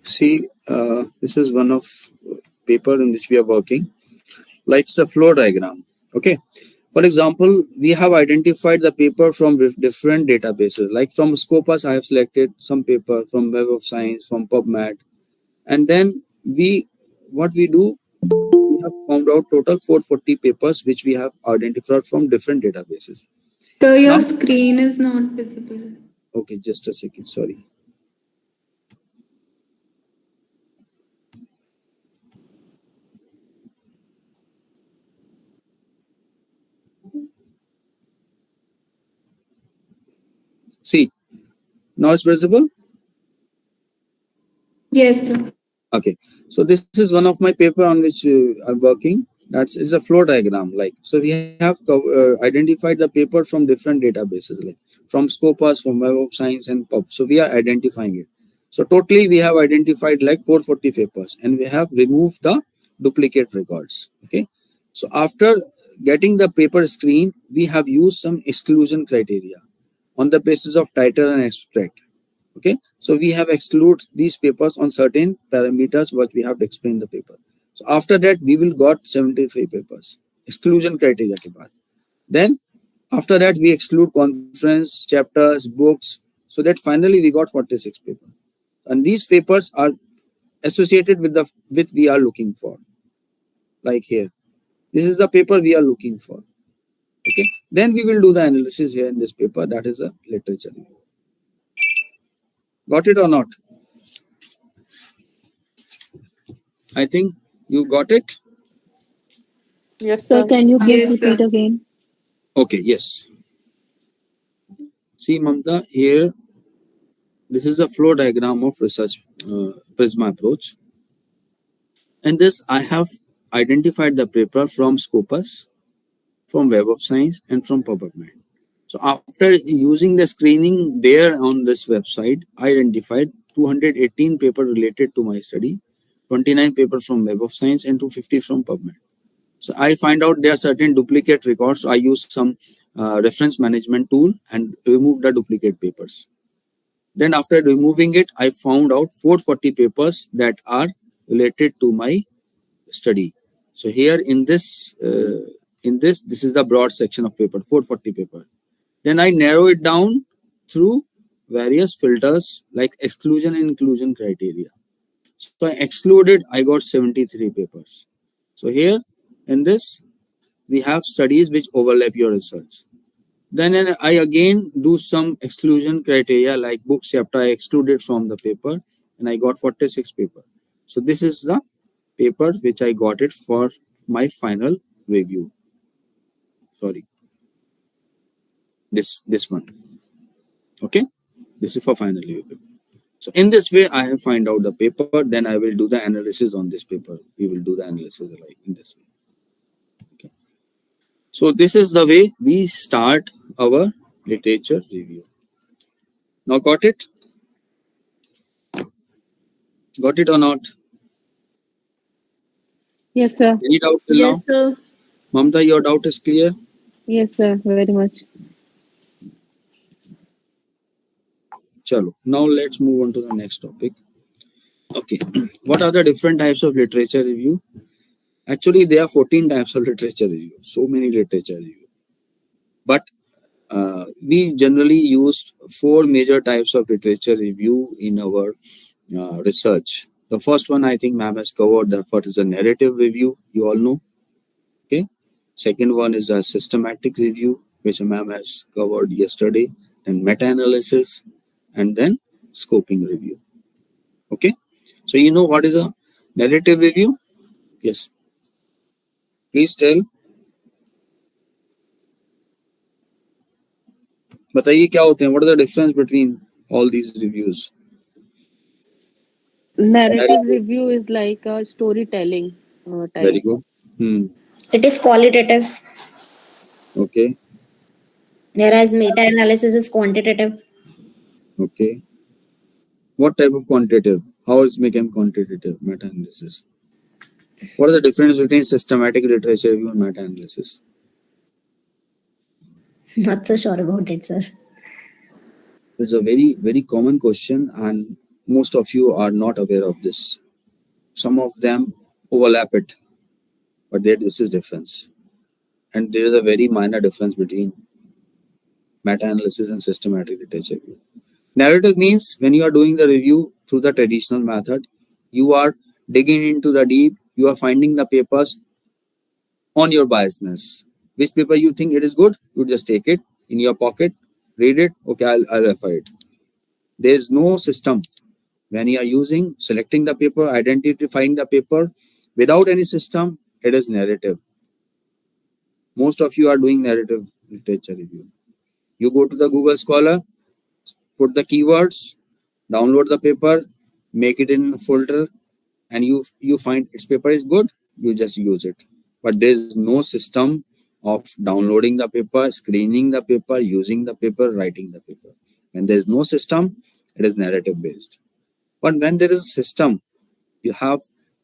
See, this is one of paper in which we are working. Like it's a flow diagram. Okay. For example, we have identified the paper from different databases. Like from Scopus, I have selected some paper from Web of Science, from PubMed, and then what we do, we have found out total 440 papers which we have identified from different databases. So your Now, screen is not visible. okay, just a second. Sorry. See, now it's visible. Yes, sir. Okay, so this is one of my paper on which I'm working. That's is a flow diagram. Like, so we have identified the paper from different databases, like from Scopus, from Web of Science, and Pub. So we are identifying it. So totally we have identified like 440 papers, and we have removed the duplicate records. Okay, so after getting the paper screen, we have used some exclusion criteria on the basis of title and abstract. Okay, so we have excluded these papers on certain parameters what we have to explain the paper. So after that we will got 73 papers exclusion criteria ke baad. Then after that we exclude conference chapters books, so that finally we got 46 papers, and these papers are associated with the with we are looking for. Like here, this is the paper we are looking for. Okay, then we will do the analysis here in this paper, that is a literature review. Got it or not? I think you got it. Yes, Sir, sir. can you please Yes, sir. repeat again? Okay, yes. See, Mamta, here, this is a flow diagram of research Prisma approach. In this, I have identified the paper from Scopus, from Web of Science, and from PubMed. So after using the screening there on this website, I identified 218 paper related to my study, 29 papers from Web of Science, and 250 from PubMed. So I find out there are certain duplicate records. So I used some reference management tool and remove the duplicate papers. Then after removing it, I found out 440 papers that are related to my study. So here this is the broad section of paper, 440 paper. Then I narrow it down through various filters like exclusion and inclusion criteria. So I excluded, I got 73 papers. So here in this, we have studies which overlap your research. Then I again do some exclusion criteria like book chapter I excluded from the paper, and I got 46 paper. So this is the paper which I got it for my final review. Sorry, this one. Okay, this is for final review. So in this way, I have find out the paper. Then I will do the analysis on this paper. We will do the analysis like in this way. Okay. So this is the way we start our literature review. Now got it? Got it or not? Yes, sir. Any doubt till Yes, now? sir. Mamta, your doubt is clear? Yes, sir. Very much. Chalo. Now let's move on to the next topic. Okay. What are the different types of literature review? Actually, there are 14 types of literature review. So many literature review. But we generally used 4 major types of literature review in our research. The first one I think ma'am has covered. The first is a narrative review. You all know. Okay. Second one is a systematic review. which ma'am has covered yesterday, then meta-analysis, and then scoping review. Okay, so you know what is a narrative review? Yes, please tell. बताइए क्या होते हैं? What is the difference between all these reviews? Narrative Narrative. review is like a storytelling type. Very good. Hmm. It is qualitative, Okay. whereas meta-analysis is quantitative. Okay. What type of quantitative? How it's become quantitative meta-analysis? What is the difference between systematic literature review and meta-analysis? Not so sure about it, sir. It's a very, very common question, and most of you are not aware of this. Some of them overlap it, but this is difference. And there is a very minor difference between meta-analysis and systematic literature review. Narrative means when you are doing the review through the traditional method, you are digging into the deep, you are finding the papers on your biasness. Which paper you think it is good, you just take it in your pocket, read it, okay, I'll refer it. There is no system. When you are using, selecting the paper, identifying the paper, without any system, it is narrative. Most of you are doing narrative literature review. You go to the Google Scholar, put the keywords, download the paper, make it in a folder, and you find its paper is good, you just use it. But there is no system of downloading the paper, screening the paper, using the paper, writing the paper. When there is no system, it is narrative based. But when there is a system, you have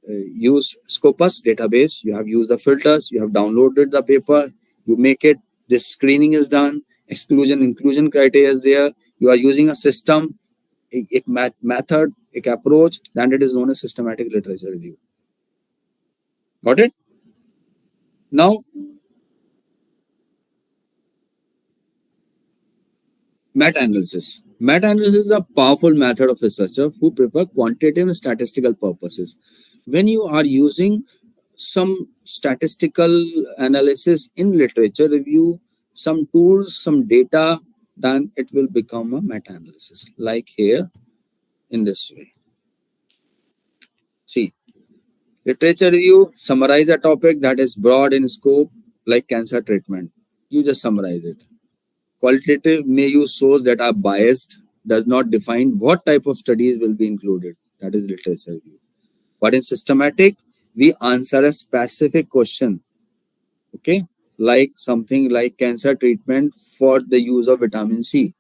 used Scopus database, you have used the filters, you have downloaded the paper, you make it, this screening is done, exclusion, inclusion criteria is there, you are using a system, a method, a approach, then it is known as systematic literature review. Got it? Now, meta-analysis. Meta-analysis is a powerful method of researcher who prefer quantitative and statistical purposes. When you are using some statistical analysis in literature review, some tools, some data, then it will become a meta-analysis. Like here, in this way. See, literature review, summarize a topic that is broad in scope, like cancer treatment. You just summarize it. Qualitative may use sources that are biased, does not define what type of studies will be included. That is literature review. But in systematic, we answer a specific question. Okay, like something like cancer treatment for the use of vitamin C.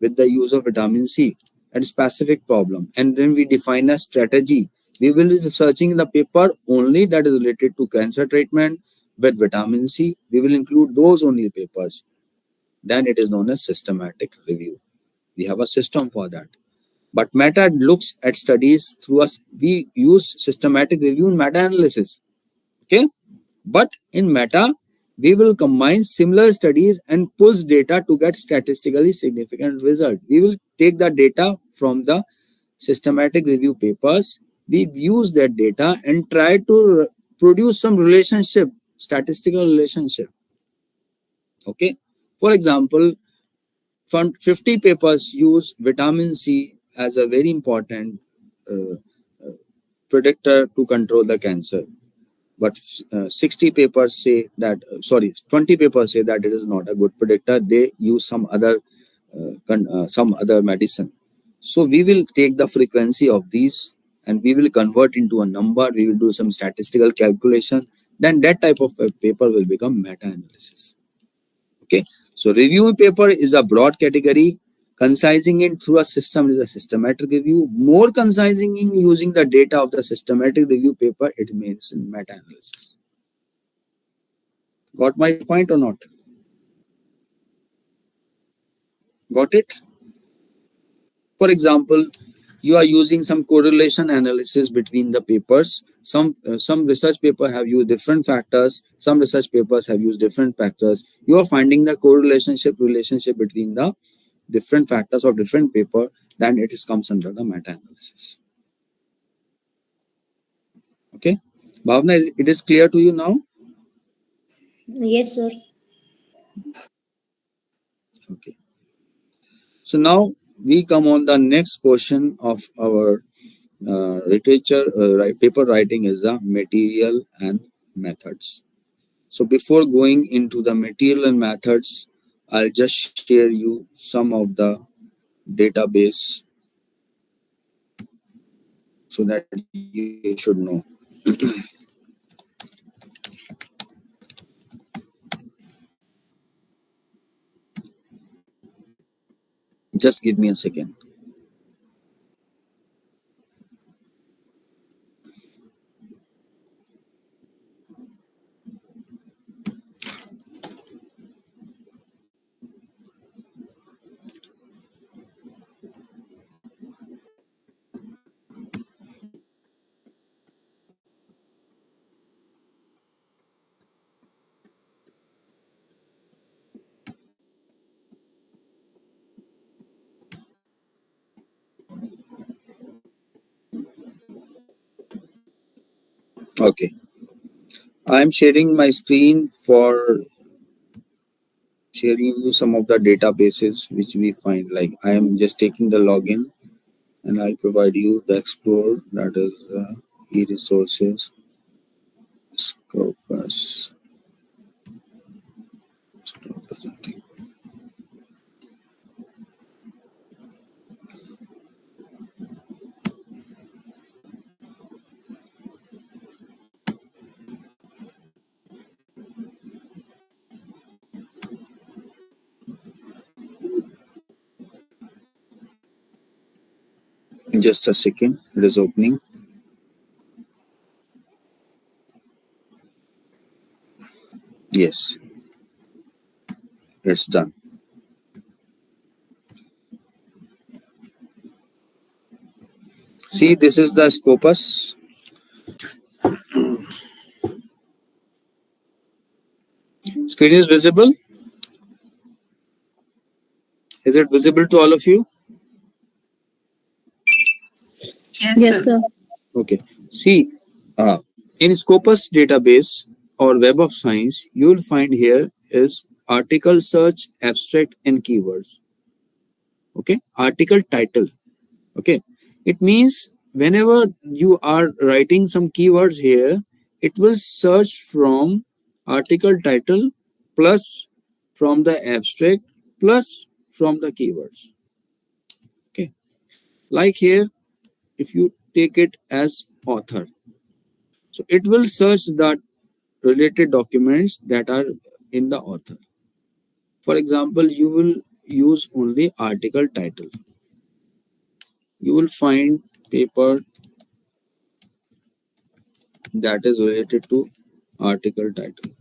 With the use of vitamin C, a specific problem, and then we define a strategy. We will be researching the paper only that is related to cancer treatment with vitamin C. We will include those only papers. Then it is known as systematic review. We have a system for that. But meta looks at studies through us. We use systematic review and meta-analysis. Okay? But in meta, we will combine similar studies and pulls data to get statistically significant result. We will take the data from the systematic review papers. We use that data and try to produce some relationship, statistical relationship. Okay. For example, from 50 papers use vitamin C as a very important uh, predictor to control the cancer. But 60 papers say that, 20 papers say that it is not a good predictor. They use some other medicine. So we will take the frequency of these and we will convert into a number. We will do some statistical calculation. Then that type of a paper will become meta-analysis. Okay. So review paper is a broad category. Concising it through a system is a systematic review. More concising in using the data of the systematic review paper, it means in meta-analysis. Got my point or not? Got it? For example, you are using some correlation analysis between the papers. Some research paper have used different factors. Some research papers have used different factors. You are finding the relationship between the different factors of different paper. Then it comes under the meta-analysis. Okay, Bhavna, it is clear to you now? Yes, sir. Okay. So now we come on the next portion of our literature paper writing is the material and methods. So before going into the material and methods, I'll just share you some of the database so that you should know. Just give me a second. Okay. I'm sharing my screen for sharing you some of the databases which we find. Like I am just taking the login and I'll provide you the explore, that is e-resources, Scopus. Stop presenting. Just a second, it is opening. Yes, it's done. See, this is the Scopus. Screen is visible. Is it visible to all of you? Yes, sir. Okay. See, in Scopus database or Web of Science, you will find here is article search, abstract, and keywords. Okay. Article title. Okay. It means whenever you are writing some keywords here, it will search from article title plus from the abstract plus from the keywords. Okay. Like here, if you take it as author, so it will search the related documents that are in the author. For example, you will use only article title. You will find paper that is related to article title.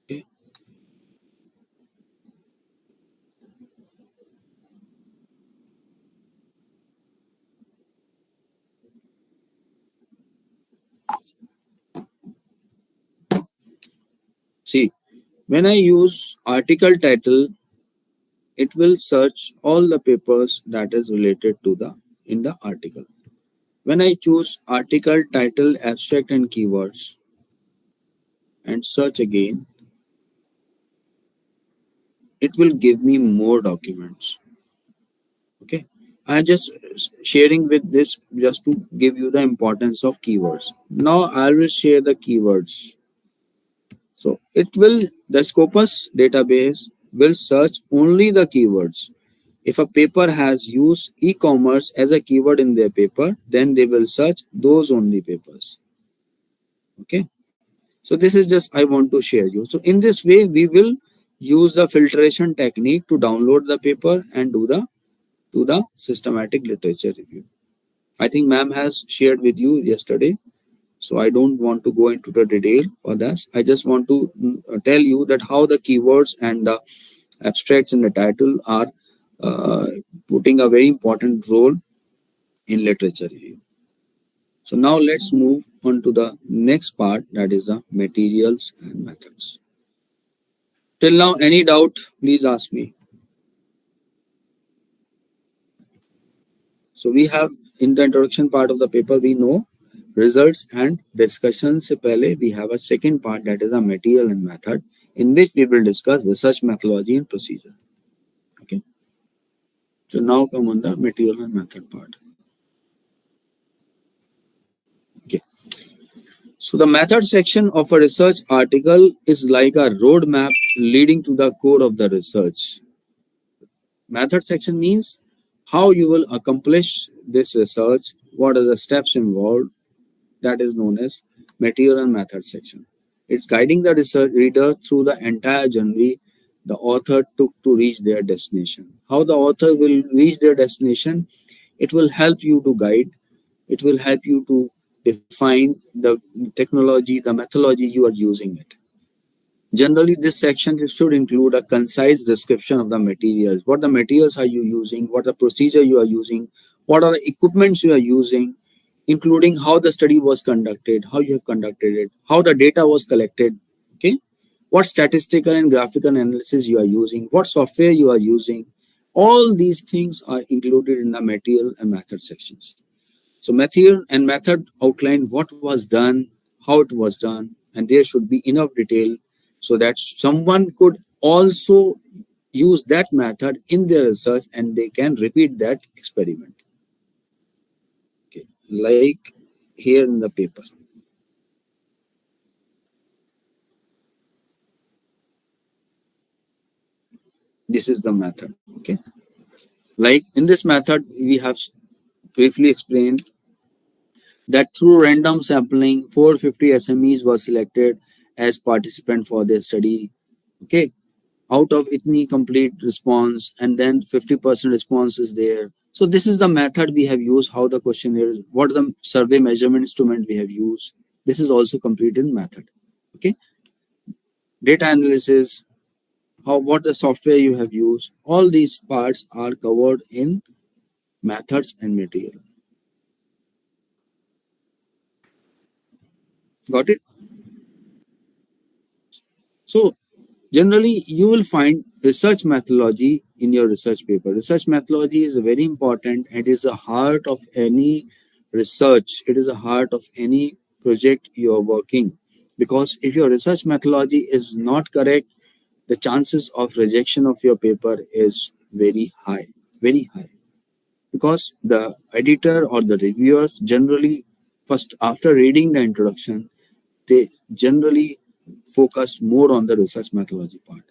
Okay. See, when I use article title, it will search all the papers that is related to the in the article. When I choose article title, abstract, and keywords and search again, it will give me more documents. Okay. I'm just sharing with this just to give you the importance of keywords. Now I will share the keywords. So it will, the Scopus database will search only the keywords. If a paper has used e-commerce as a keyword in their paper, then they will search those only papers. Okay. So this is just I want to share you. So in this way, we will use the filtration technique to download the paper and do the systematic literature review. I think ma'am has shared with you yesterday, so I don't want to go into the detail for this. I just want to tell you that how the keywords and the abstracts in the title are uh, putting a very important role in literature review. So now let's move on to the next part, that is the materials and methods. Till now, any doubt, please ask me. So we have in the introduction part of the paper, we know results and discussions se pehle we have a second part, that is a material and method, in which we will discuss research methodology and procedure. Okay. So now come on the material and method part. Okay. So the method section of a research article is like a roadmap leading to the core of the research. Method section means how you will accomplish this research, what are the steps involved, that is known as material and method section. It's guiding the research reader through the entire journey the author took to reach their destination. How the author will reach their destination, it will help you to guide, it will help you to define the technology, the methodology you are using it. Generally, this section should include a concise description of the materials. What the materials are you using? What the procedure you are using? What are the equipments you are using? Including how the study was conducted, how you have conducted it, how the data was collected. Okay, what statistical and graphical analysis you are using, what software you are using. All these things are included in the material and method sections. So material and method outline what was done, how it was done, and there should be enough detail so that someone could also use that method in their research and they can repeat that experiment. Okay, like here in the paper. This is the method. Okay, like in this method, we have briefly explained that through random sampling, 450 SMEs were selected as participant for their study. Okay, out of itni complete response, and then 50% response is there. So this is the method we have used, how the questionnaire is, what is the survey measurement instrument we have used. This is also complete in method. Okay, data analysis, how what the software you have used, all these parts are covered in methods and material. Got it? So generally, you will find research methodology in your research paper. Research methodology is very important and is the heart of any research. It is the heart of any project you are working. Because if your research methodology is not correct, the chances of rejection of your paper is very high, very high. Because the editor or the reviewers generally, first after reading the introduction, they generally focus more on the research methodology part.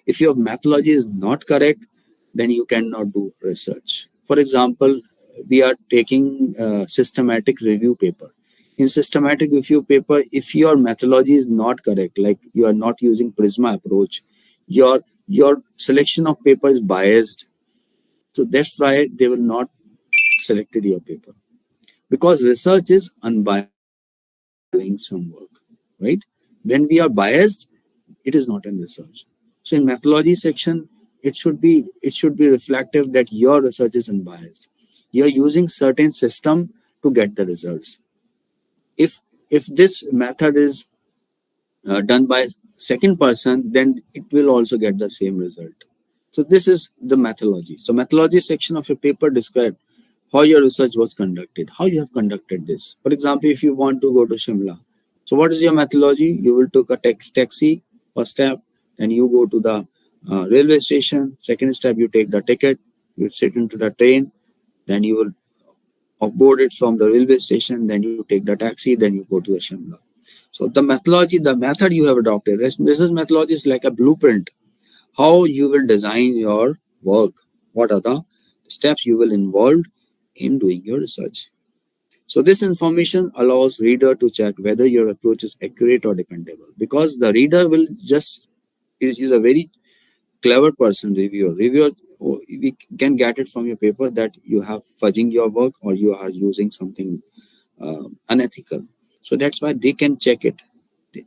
If your methodology is not correct, then you cannot do research. For example, we are taking systematic review paper. In systematic review paper, if your methodology is not correct, like you are not using Prisma approach, your selection of paper is biased. So that's why they will not selected your paper. Because research is unbiased doing some work, right? When we are biased, it is not in research. So in methodology section, it should be reflective that your research is unbiased. You are using certain system to get the results. If this method is done by second person, then it will also get the same result. So this is the methodology. So methodology section of your paper describe how your research was conducted, how you have conducted this. For example, if you want to go to Shimla, so what is your methodology? You will take a taxi first step, then you go to the railway station. Second step, you take the ticket, you sit into the train, then you will offboard it from the railway station, then you take the taxi, then you go to the Shimla. So the methodology, the method you have adopted, research methodology is like a blueprint, how you will design your work, what are the steps you will involve in doing your research. So this information allows reader to check whether your approach is accurate or dependable, because the reader will just, is a very clever person, reviewer, we can get it from your paper that you have fudging your work or you are using something unethical. So that's why they can check it.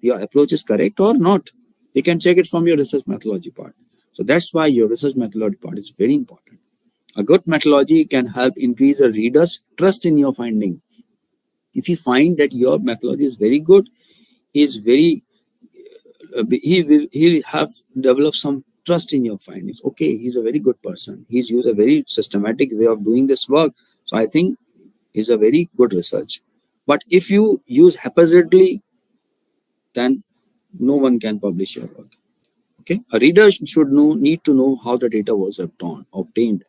Your approach is correct or not. They can check it from your research methodology part. So that's why your research methodology part is very important. A good methodology can help increase a reader's trust in your finding. If you find that your methodology is very good, he will have developed some trust in your findings. Okay, he's a very good person. He's used a very systematic way of doing this work. So I think it's a very good research. But if you use haphazardly, then no one can publish your work. Okay, a reader should need to know how the data was obtained,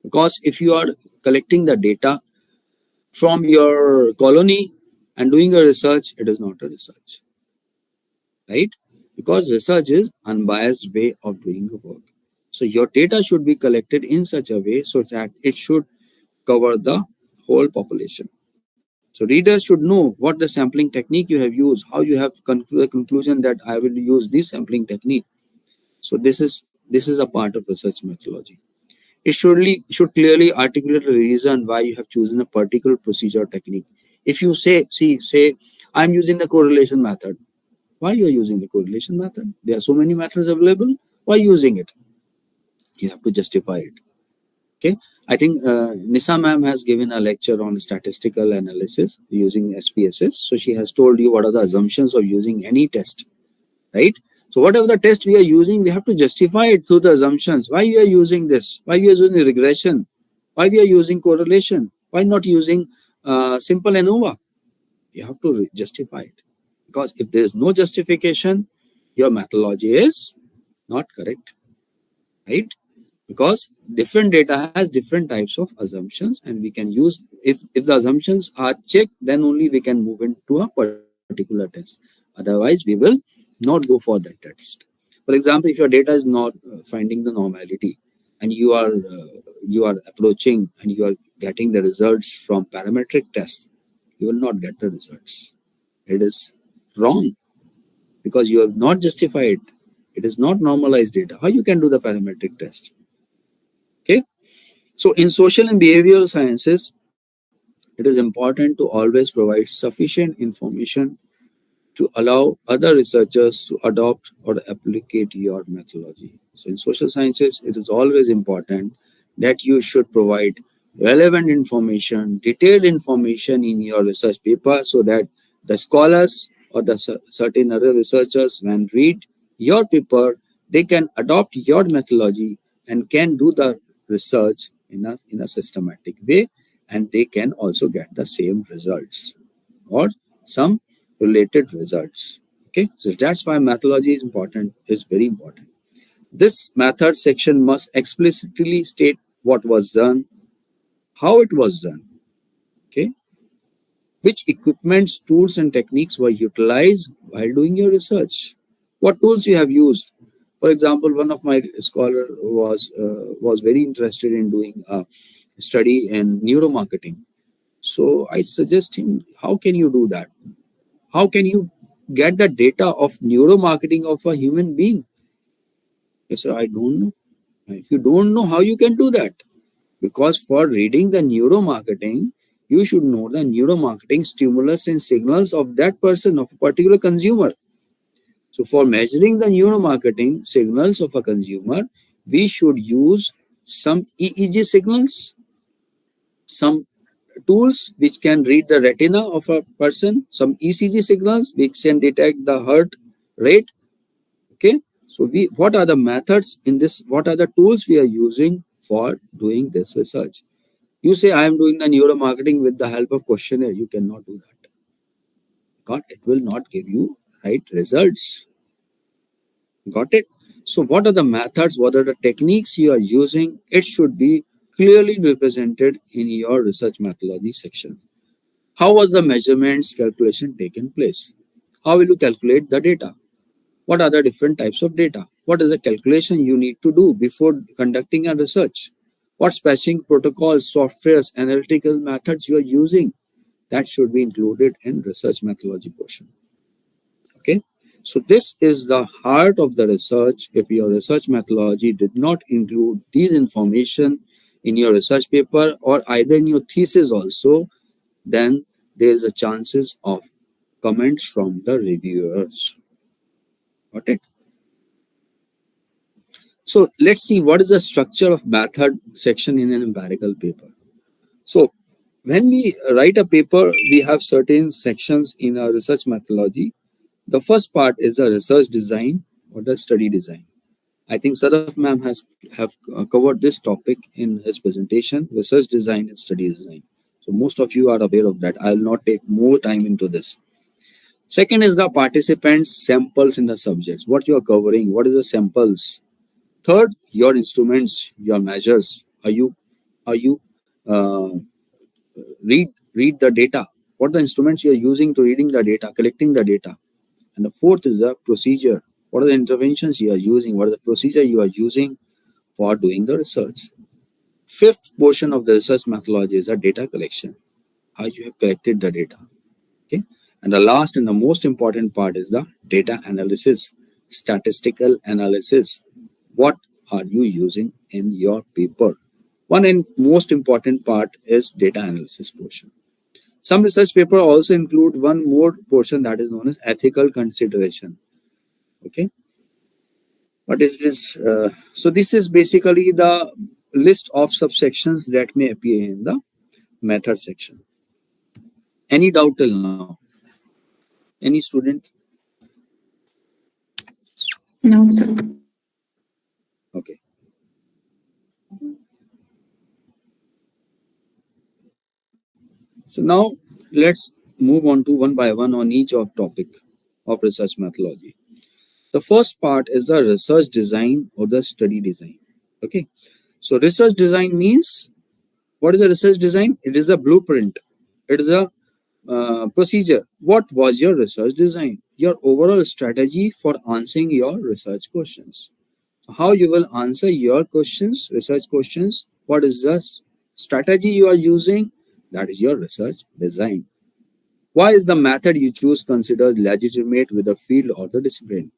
because if you are collecting the data from your colony and doing a research, it is not a research, right? Because research is unbiased way of doing the work. So your data should be collected in such a way so that it should cover the whole population. So readers should know what the sampling technique you have used, how you have the conclusion that I will use this sampling technique. So this is a part of research methodology. It should clearly articulate the reason why you have chosen a particular procedure or technique. If you say I'm using the correlation method, why you are using the correlation method? There are so many methods available. Why using it? You have to justify it. Okay, I think Nisa ma'am has given a lecture on statistical analysis using SPSS. So she has told you what are the assumptions of using any test, right? So whatever the test we are using, we have to justify it through the assumptions. Why we are using this? Why we are using regression? Why we are using correlation? Why not using simple ANOVA? You have to justify it. Because if there is no justification, your methodology is not correct, right? Because different data has different types of assumptions, and we can use, if the assumptions are checked, then only we can move into a particular test. Otherwise, we will not go for that test. For example, if your data is not finding the normality, and you are approaching and you are getting the results from parametric tests, you will not get the results. It is wrong because you have not justified. It is not normalized data. How you can do the parametric test? Okay. So in social and behavioral sciences, it is important to always provide sufficient information to allow other researchers to adopt or applicate your methodology. So in social sciences, it is always important that you should provide relevant information, detailed information in your research paper so that the scholars or the certain other researchers, when read your paper, they can adopt your methodology and can do the research in a systematic way, and they can also get the same results or some related results. Okay, so that's why methodology is important, is very important. This method section must explicitly state what was done, how it was done, okay, which equipments, tools, and techniques were utilized while doing your research, what tools you have used. For example, one of my scholar was very interested in doing a study in neuromarketing. So I suggest him, how can you do that? How can you get the data of neuromarketing of a human being? He said, I don't know. If you don't know how you can do that, because for reading the neuromarketing, you should know the neuromarketing stimulus and signals of that person, of a particular consumer. So for measuring the neuromarketing signals of a consumer, we should use some EEG signals, some tools which can read the retina of a person, some ECG signals which can detect the heart rate. Okay, so what are the methods in this? What are the tools we are using for doing this research? You say I am doing the neuromarketing with the help of questionnaire. You cannot do that. God, it will not give you right results. Got it? So what are the methods? What are the techniques you are using? It should be clearly represented in your research methodology section. How was the measurements calculation taken place? How will you calculate the data? What are the different types of data? What is the calculation you need to do before conducting a research? What patching protocols, softwares, analytical methods you are using? That should be included in research methodology portion. Okay. So this is the heart of the research. If your research methodology did not include these information in your research paper or either in your thesis also, then there is a chances of comments from the reviewers. Got it? So let's see what is the structure of method section in an empirical paper. So when we write a paper, we have certain sections in our research methodology. The first part is the research design or the study design. I think Sadaf ma'am have covered this topic in his presentation, research design and study design. So most of you are aware of that. I will not take more time into this. Second is the participants' samples in the subjects. What you are covering, what is the samples? Third, your instruments, your measures. Are you uh, read the data? What are the instruments you are using to reading the data, collecting the data? And the fourth is the procedure. What are the interventions you are using? What is the procedure you are using for doing the research? Fifth portion of the research methodology is the data collection. How you have collected the data. Okay. And the last and the most important part is the data analysis, statistical analysis. What are you using in your paper? One and most important part is data analysis portion. Some research paper also include one more portion that is known as ethical consideration. Okay. What is this? So this is basically the list of subsections that may appear in the method section. Any doubt till now? Any student? No, sir. Okay. So now let's move on to one by one on each of topic of research methodology. The first part is the research design or the study design. Okay. So research design means, what is a research design? It is a blueprint. It is a procedure. What was your research design? Your overall strategy for answering your research questions. How you will answer your questions, research questions. What is the strategy you are using? That is your research design. Why is the method you choose considered legitimate with the field or the discipline?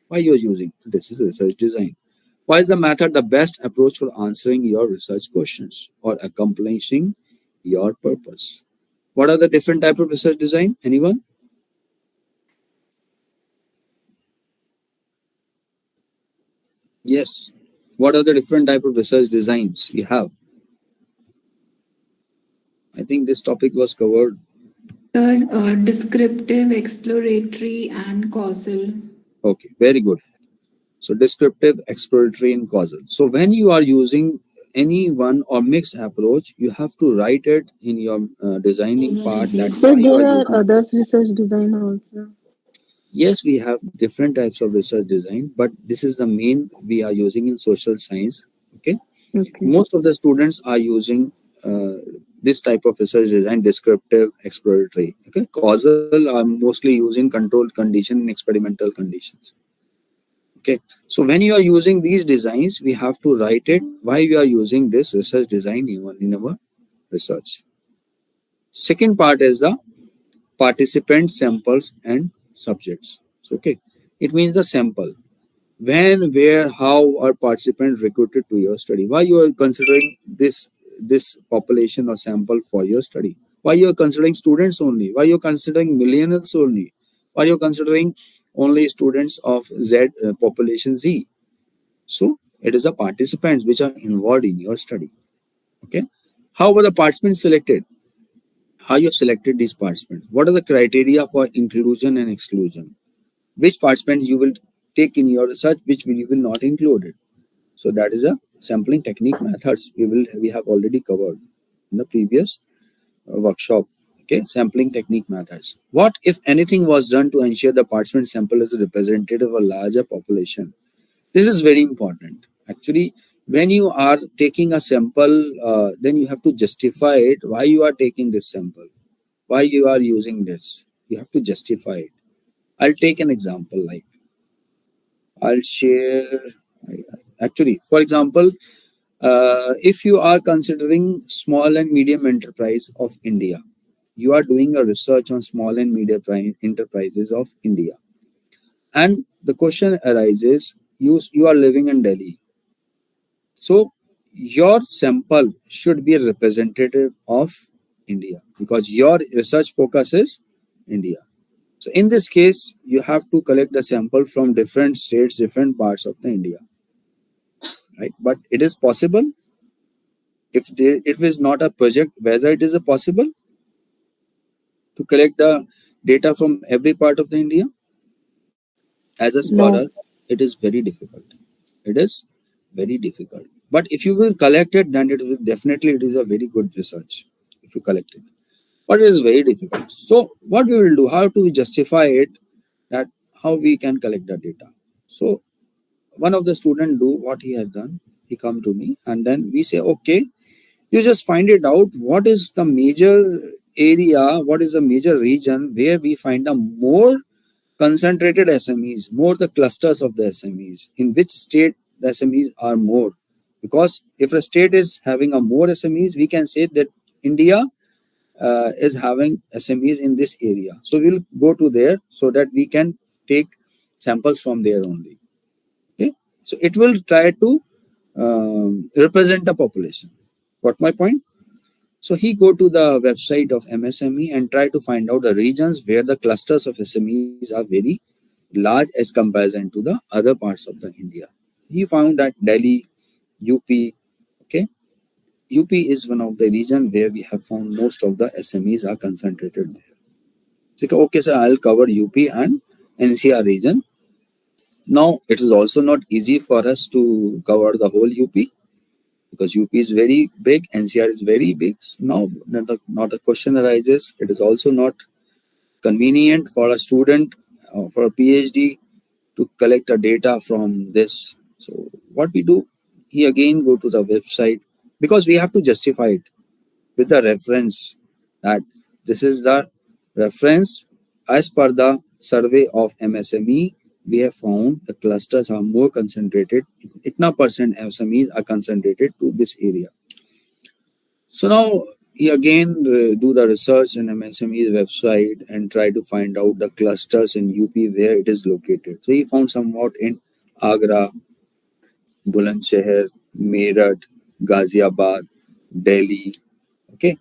Why you are using? This is research design. Why is the method the best approach for answering your research questions or accomplishing your purpose? What are the different type of research design? Anyone? Yes. What are the different type of research designs we have? I think this topic was covered. Sir, descriptive, exploratory, and causal. Okay, very good. So descriptive, exploratory, and causal. So when you are using any one or mixed approach, you have to write it in your designing part that So why you there are are using. others research design also. Yes, we have different types of research design, but this is the main we are using in social science. Okay, Okay. most of the students are using this type of research design, descriptive, exploratory. Okay, causal are mostly using controlled condition and experimental conditions. Okay, so when you are using these designs, we have to write it why we are using this research design even in our research. Second part is the participant samples and subjects. So, okay, it means the sample. When, where, how are participants recruited to your study? Why you are considering this population or sample for your study? Why you are considering students only? Why you are considering millennials only? Why you are considering only students of Z population Z? So it is the participants which are involved in your study. Okay. How were the participants selected? How you have selected these participants? What are the criteria for inclusion and exclusion? Which participants you will take in your research, which you will not include it? So that is a sampling technique methods we have already covered in the previous workshop. Okay, sampling technique methods. What if anything was done to ensure the participant sample is representative of a larger population? This is very important. Actually, when you are taking a sample, then you have to justify it. Why you are taking this sample? Why you are using this? You have to justify it. I'll take an example. Like I'll share. Actually, for example, if you are considering small and medium enterprise of India, you are doing a research on small and medium enterprises of India, and the question arises: you are living in Delhi, so your sample should be representative of India because your research focus is India. So in this case, you have to collect the sample from different states, different parts of the India, right? But it is possible if it is not a project, whether it is a possible to collect the data from every part of the India. As a No. scholar, it is very difficult. It is very difficult. But if you will collect it, then it will definitely, it is a very good research if you collect it. But it is very difficult. So what we will do, how to justify it, that how we can collect the data. So one of the student do what he has done. He come to me and then we say, okay, you just find it out what is the major area, what is the major region where we find a more concentrated SMEs, more the clusters of the SMEs, in which state the SMEs are more. Because if a state is having a more SMEs, we can say that India is having SMEs in this area. So we'll go to there so that we can take samples from there only. Okay, so it will try to represent the population. Got my point? So he go to the website of MSME and try to find out the regions where the clusters of SMEs are very large as comparison to the other parts of the India. He found that Delhi, UP, okay, UP is one of the region where we have found most of the SMEs are concentrated there. So, okay, sir, I'll cover UP and NCR region. Now, it is also not easy for us to cover the whole UP because UP is very big, NCR is very big. Now, not a question arises. It is also not convenient for a student for a PhD to collect the data from this. So what we do, he again go to the website because we have to justify it with the reference that this is the reference as per the survey of MSME. We have found the clusters are more concentrated. Itna percent SMEs are concentrated to this area. So now he again do the research in MSME's website and try to find out the clusters in UP where it is located. So he found somewhat in Agra, Bulandshahr, Meerut, Ghaziabad, Delhi. Okay,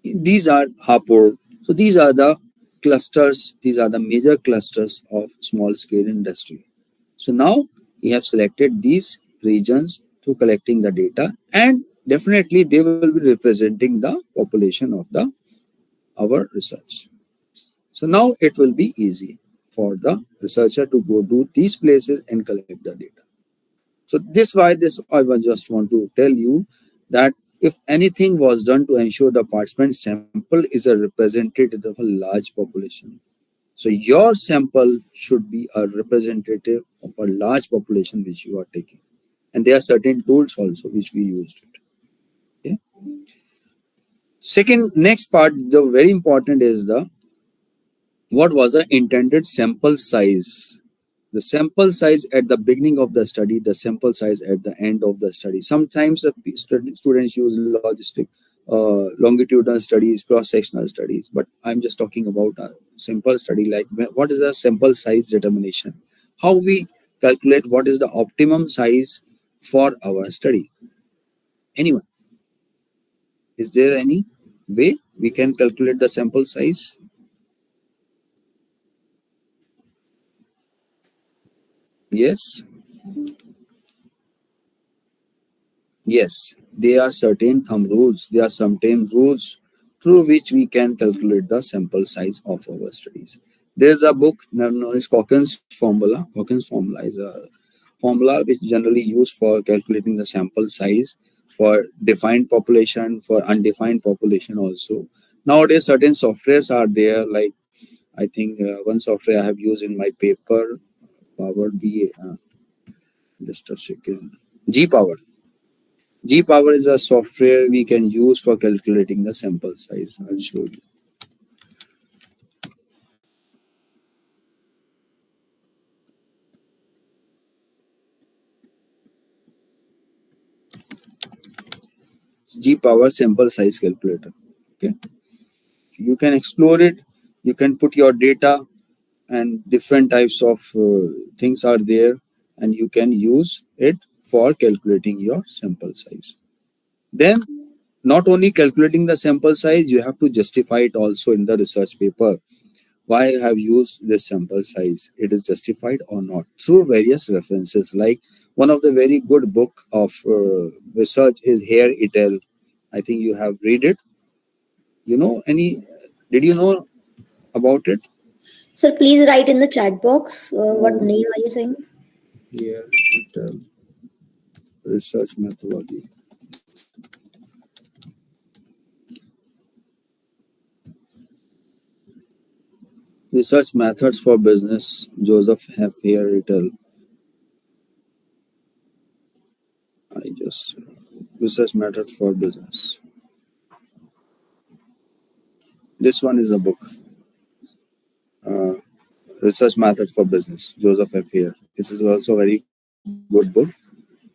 these are Hapur. So these are the clusters. These are the major clusters of small scale industry. So now we have selected these regions to collecting the data, and definitely they will be representing the population of the our research. So now it will be easy for the researcher to go to these places and collect the data. So this I was just want to tell you that if anything was done to ensure the participant sample is a representative of a large population, so your sample should be a representative of a large population which you are taking. And there are certain tools also which we used it. Okay. Second, next part, the very important is the what was the intended sample size. The sample size at the beginning of the study, the sample size at the end of the study. Sometimes the students use longitudinal studies, cross-sectional studies, but I'm just talking about a simple study like what is a sample size determination? How we calculate what is the optimum size for our study? Anyone? Is there any way we can calculate the sample size? Yes. Yes, there are certain thumb rules. There are certain rules through which we can calculate the sample size of our studies. There's a book known as Cochrana's formula. Cochrana's formula is a formula which generally used for calculating the sample size for defined population, for undefined population also. Nowadays, certain softwares are there. Like I think one software I have used in my paper, Power BA. Just a second. G Power. G Power is a software we can use for calculating the sample size. I'll show you. G Power sample size calculator. Okay, you can explore it. You can put your data, and different types of things are there, and you can use it for calculating your sample size. Then, not only calculating the sample size, you have to justify it also in the research paper. Why I have used this sample size? It is justified or not through various references. Like one of the very good book of research is Here Itel. I think you have read it. You know any? Did you know about it? Sir, please write in the chat box what name are you saying? Here, research methodology. Research methods for business. Joseph F. Here, Retail. Research methods for business. This one is a book. Research methods for business. Joseph F. Here. This is also a very good book.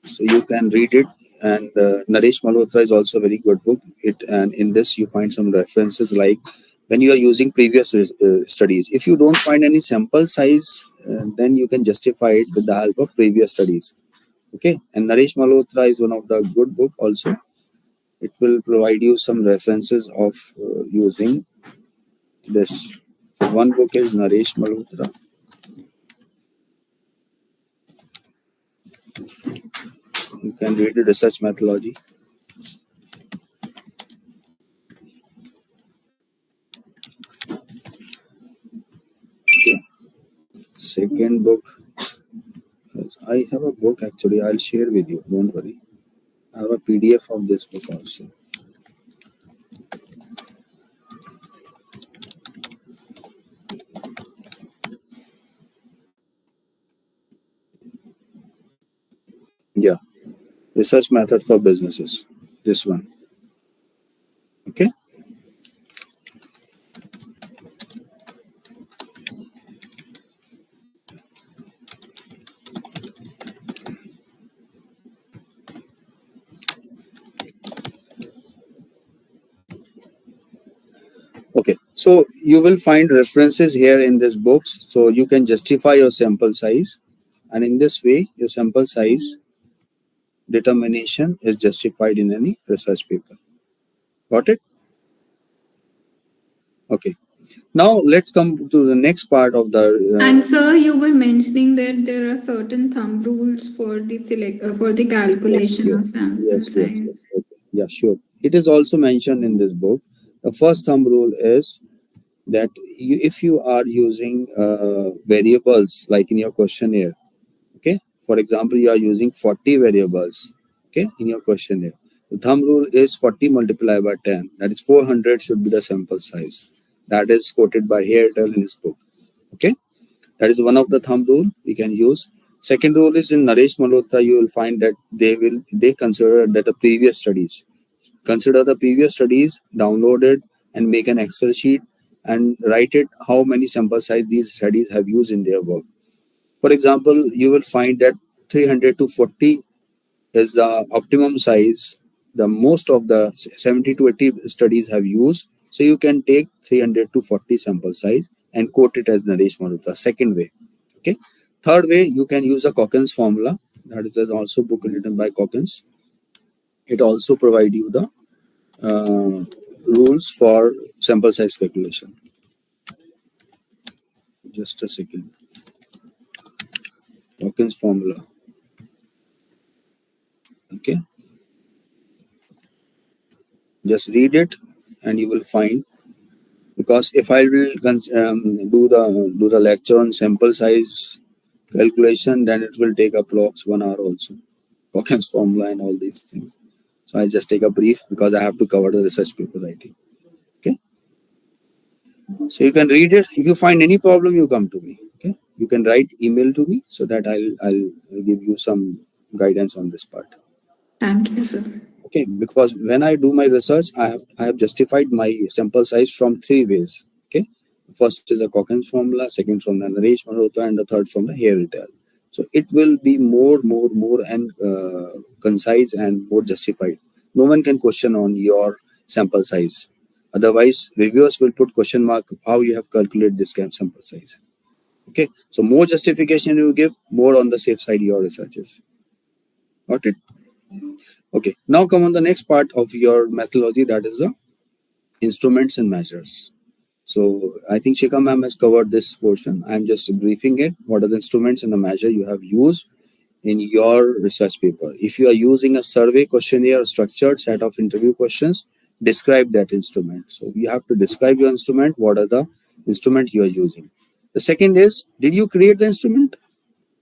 So you can read it. And Naresh Malhotra is also a very good book. And in this you find some references like when you are using previous studies. If you don't find any sample size, then you can justify it with the help of previous studies. Okay, and Naresh Malhotra is one of the good book also. It will provide you some references of using this. So one book is Naresh Malhotra. You can read the research methodology. Okay. Second book. I have a book actually. I'll share with you. Don't worry. I have a PDF of this book also. Yeah. Research method for businesses. This one. Okay. Okay, so you will find references here in this books, so you can justify your sample size, and in this way, your sample size determination is justified in any research paper. Got it? Okay. Now let's come to the next part of the. And sir, you were mentioning that there are certain thumb rules for the for the calculation of sample size. Yes. Okay. Yeah, sure. It is also mentioned in this book. The first thumb rule is that if you are using variables like in your questionnaire, okay, for example, you are using 40 variables, okay, in your questionnaire. The thumb rule is 40 multiplied by 10. That is 400 should be the sample size. That is quoted by Hairtel in his book. Okay, that is one of the thumb rule we can use. Second rule is in Naresh Malhotra. You will find that they consider that the previous studies. Consider the previous studies, download it, and make an Excel sheet and write it how many sample size these studies have used in their work. For example, you will find that 300 to 40 is the optimum size. The most of the 70 to 80 studies have used. So you can take 300 to 40 sample size and quote it as Naresh Malhotra. Second way. Okay. Third way, you can use a Cochrane formula. That is also book written by Cochrane. It also provide you the rules for sample size calculation. Just a second. Cochrane formula. Okay. Just read it and you will find, because if I will do the lecture on sample size calculation, then it will take approx 1 hour also. Cochrane's formula and all these things. So I just take a brief because I have to cover the research paper writing. Okay. So you can read it. If you find any problem, you come to me. Okay. You can write email to me so that I'll give you some guidance on this part. Thank you, sir. Okay, because when I do my research, I have justified my sample size from 3 ways. Okay, first is a Cochrane formula, second from the Naresh Malhotra, and the third from the Hairtel. So it will be more and concise and more justified. No one can question on your sample size. Otherwise, reviewers will put question mark how you have calculated this sample size. Okay, so more justification you give, more on the safe side your research is. Got it? Okay, now come on the next part of your methodology, that is the instruments and measures. So I think Shikha ma'am has covered this portion. I'm just briefing it. What are the instruments and the measure you have used in your research paper? If you are using a survey, questionnaire, structured set of interview questions, describe that instrument. So you have to describe your instrument. What are the instrument you are using? The second is, did you create the instrument?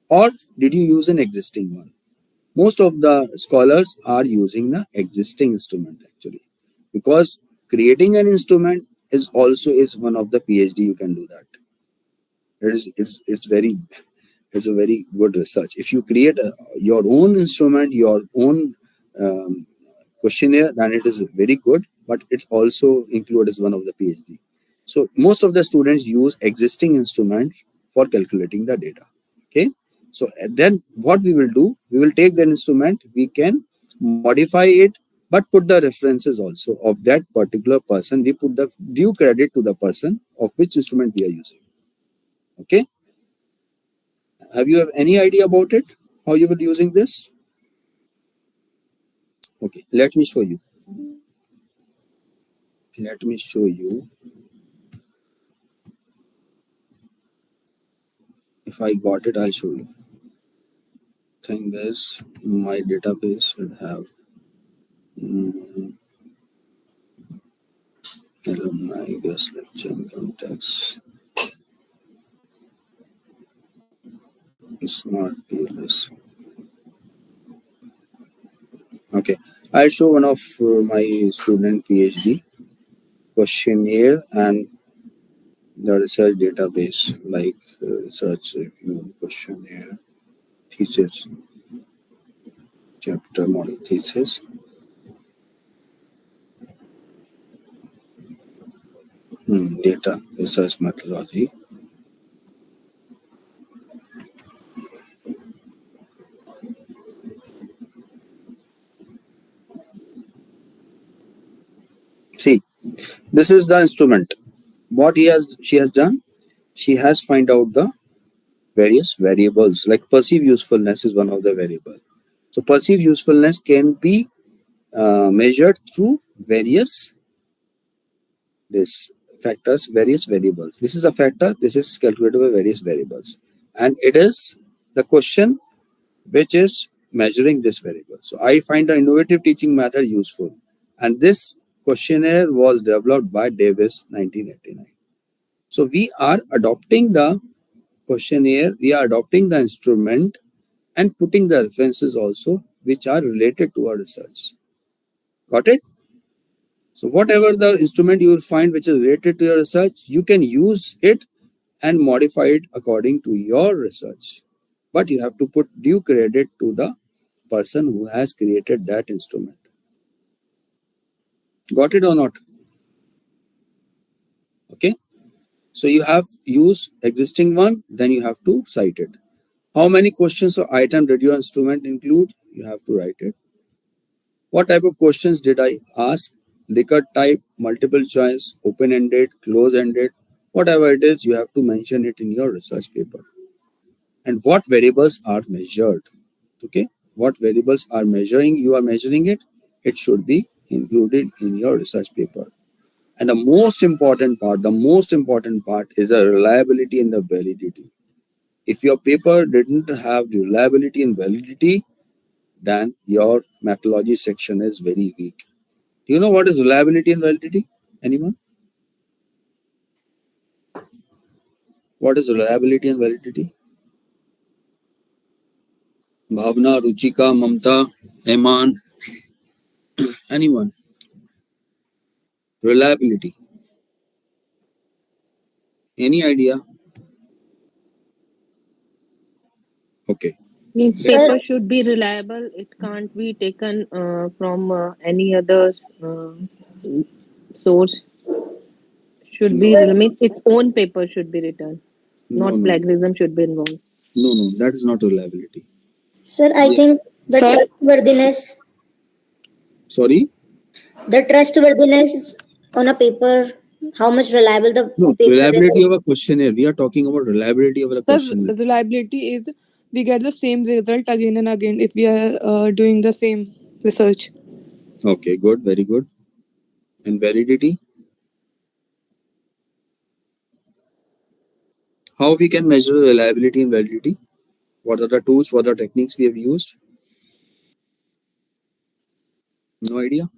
or did you use an existing one? Most of the scholars are using the existing instrument actually, because creating an instrument is also is one of the PhD. You can do that. It's a very good research. If you create your own instrument, your own um, questionnaire, then it is very good, but it's also included as one of the PhD. So most of the students use existing instruments for calculating the data. Okay. So then what we will do, we will take that instrument, we can modify it, but put the references also of that particular person. We put the due credit to the person of which instrument we are using. Okay. Have you have any idea about it? How you will using this? Okay, let me show you. Let me show you. If I got it, I'll show you. Thing is, my database should have alumni guest lecture context. Smart PLS. Okay, I'll show one of my student PhD questionnaire and the research database, like research review questionnaire, thesis, chapter model thesis. Data research methodology. See, this is the instrument. What she has done, she has find out the various variables. Like perceived usefulness is one of the variable. So perceived usefulness can be measured through various this factors, various variables. This is a factor. This is calculated by various variables, and it is the question which is measuring this variable. So I find the innovative teaching method useful, and this questionnaire was developed by Davis 1989. So we are adopting the questionnaire, we are adopting the instrument and putting the references also which are related to our research. Got it? So whatever the instrument you will find which is related to your research, you can use it and modify it according to your research. But you have to put due credit to the person who has created that instrument. Got it or not? Okay. So you have used existing one, then you have to cite it. How many questions or item did your instrument include? You have to write it. What type of questions did I ask? Likert type, multiple choice, open-ended, close-ended, whatever it is, you have to mention it in your research paper. And what variables are measured? Okay, what variables are measuring? You are measuring it. It should be included in your research paper. And the most important part is the reliability and the validity. If your paper didn't have the reliability and validity, then your methodology section is very weak. Do you know what is reliability and validity? Anyone? What is reliability and validity? Bhavna, Ruchika, Mamta, Eman, anyone? Reliability. Any idea? Okay. Means Sir, paper should be reliable. It can't be taken from any other source. Should be No, means its own paper should be written. no, Not no, plagiarism should be involved. no. That is not reliability. sir, I Yeah. think the trustworthiness, Sorry? the trustworthiness on a paper, how much reliable the No, paper reliability is. of a questionnaire. We are talking about reliability of a The questionnaire. reliability is we get the same result again and again if we are doing the same research. Okay, good, very good. And validity? How we can measure reliability and validity? What are the tools, what are the techniques we have used? No idea?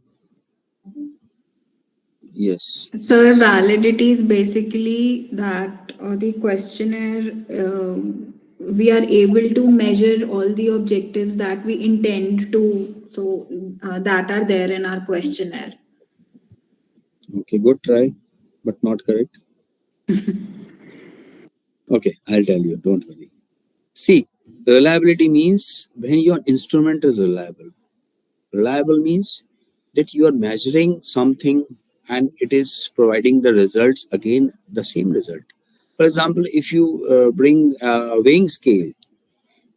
Yes. Sir, validity is basically that the questionnaire we are able to measure all the objectives that we intend to, so that are there in our questionnaire. Okay, good try, but not correct. Okay, I'll tell you, don't worry. See, reliability means when your instrument is reliable. Reliable means that you are measuring something and it is providing the results again, the same result. For example, if you bring a weighing scale,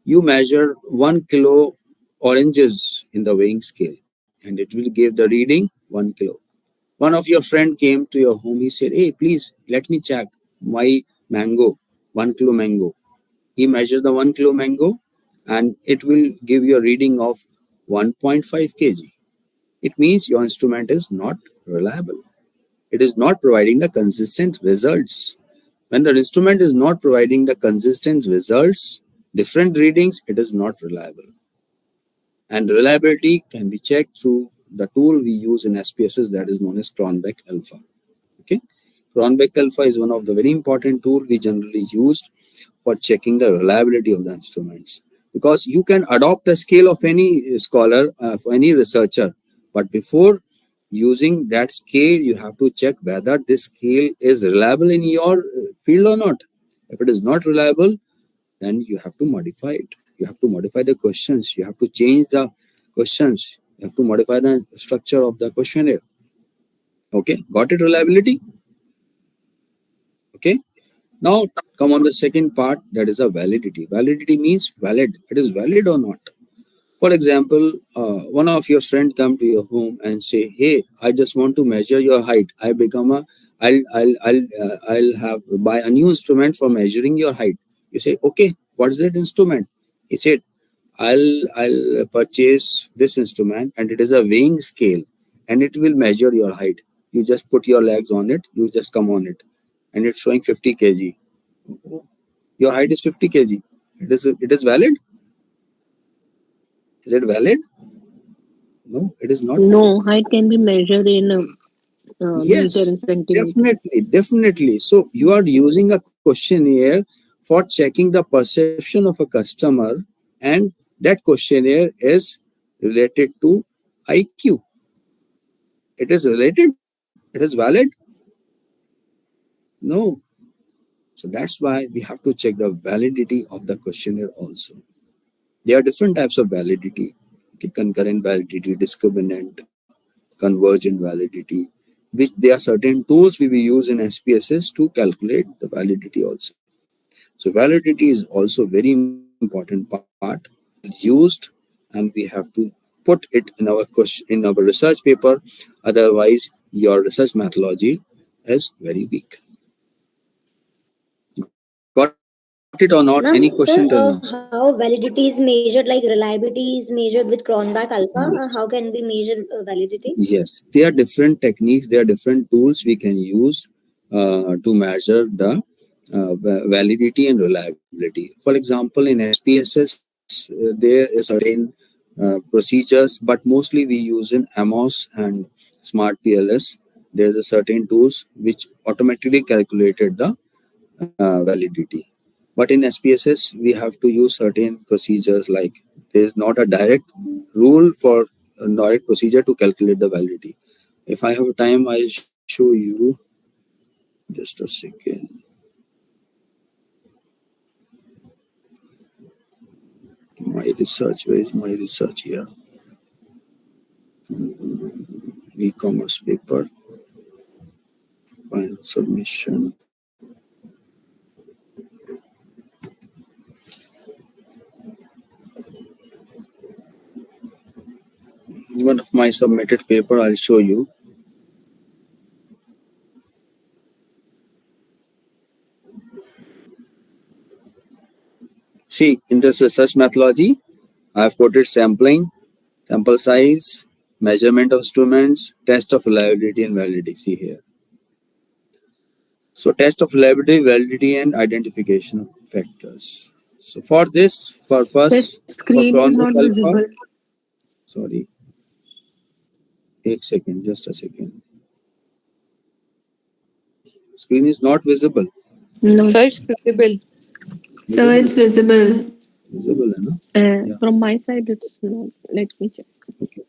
you measure 1 kilo oranges in the weighing scale and it will give the reading 1 kilo. One of your friend came to your home, he said, hey, please let me check my mango, 1 kilo mango. He measured the 1 kilo mango and it will give you a reading of 1.5 kg. It means your instrument is not reliable. It is not providing the consistent results. When the instrument is not providing the consistent results, different readings, it is not reliable. And reliability can be checked through the tool we use in SPSS, that is known as Cronbeck Alpha. Okay, Cronbeck Alpha is one of the very important tool we generally used for checking the reliability of the instruments. Because you can adopt a scale of any scholar, of any researcher, but before using that scale, you have to check whether this scale is reliable in your field or not. If it is not reliable, then you have to modify it. You have to modify the questions. You have to change the questions. You have to modify the structure of the questionnaire. Okay, got it? Reliability. Okay. Now come on the second part, that is a validity. Validity means valid. It is valid or not. For example, one of your friend come to your home and say, "Hey, I just want to measure your height. I'll have buy a new instrument for measuring your height." You say, "Okay, what is that instrument?" He said, "I'll purchase this instrument, and it is a weighing scale, and it will measure your height. You just put your legs on it. You just come on it, and it's showing 50 kg. Your height is 50 kg. It is valid. Is it valid? No, it is not valid. No, height can be measured in meter Yes, and centimeter. definitely. So you are using a questionnaire for checking the perception of a customer, and that questionnaire is related to IQ. It is related. It is valid. No. So that's why we have to check the validity of the questionnaire also. There are different types of validity. Okay, concurrent validity, discriminant, convergent validity, which there are certain tools we will use in SPSS to calculate the validity also. So validity is also very important part used, and we have to put it in our question, in our research paper. Otherwise, your research methodology is very weak. Got it or not? Any question till Ma'am, now? sir, how validity is measured, like reliability is measured with Cronbach Alpha? Yes. How can we measure validity? Yes, there are different techniques, there are different tools we can use to measure the validity and reliability. For example, in SPSS, there is certain procedures, but mostly we use in AMOS and Smart PLS. There is a certain tools which automatically calculated the validity. But in SPSS, we have to use certain procedures, like there is not a direct rule for a direct procedure to calculate the validity. If I have time, I'll show you. Just a second. My research, where is my research here? E-commerce paper, final submission. One of my submitted paper, I'll show you. See, in this research methodology, I've quoted sampling, sample size, measurement of instruments, test of reliability and validity. See here. So test of reliability, validity, and identification of factors. So for this The purpose, for screen is Cronbrook not Alpha, visible. sorry, take second, just a second. Screen is not visible. No. Sir, it's visible. So it's visible. Visible, hai na? Yeah. From my side, it's not. Let me check. Okay.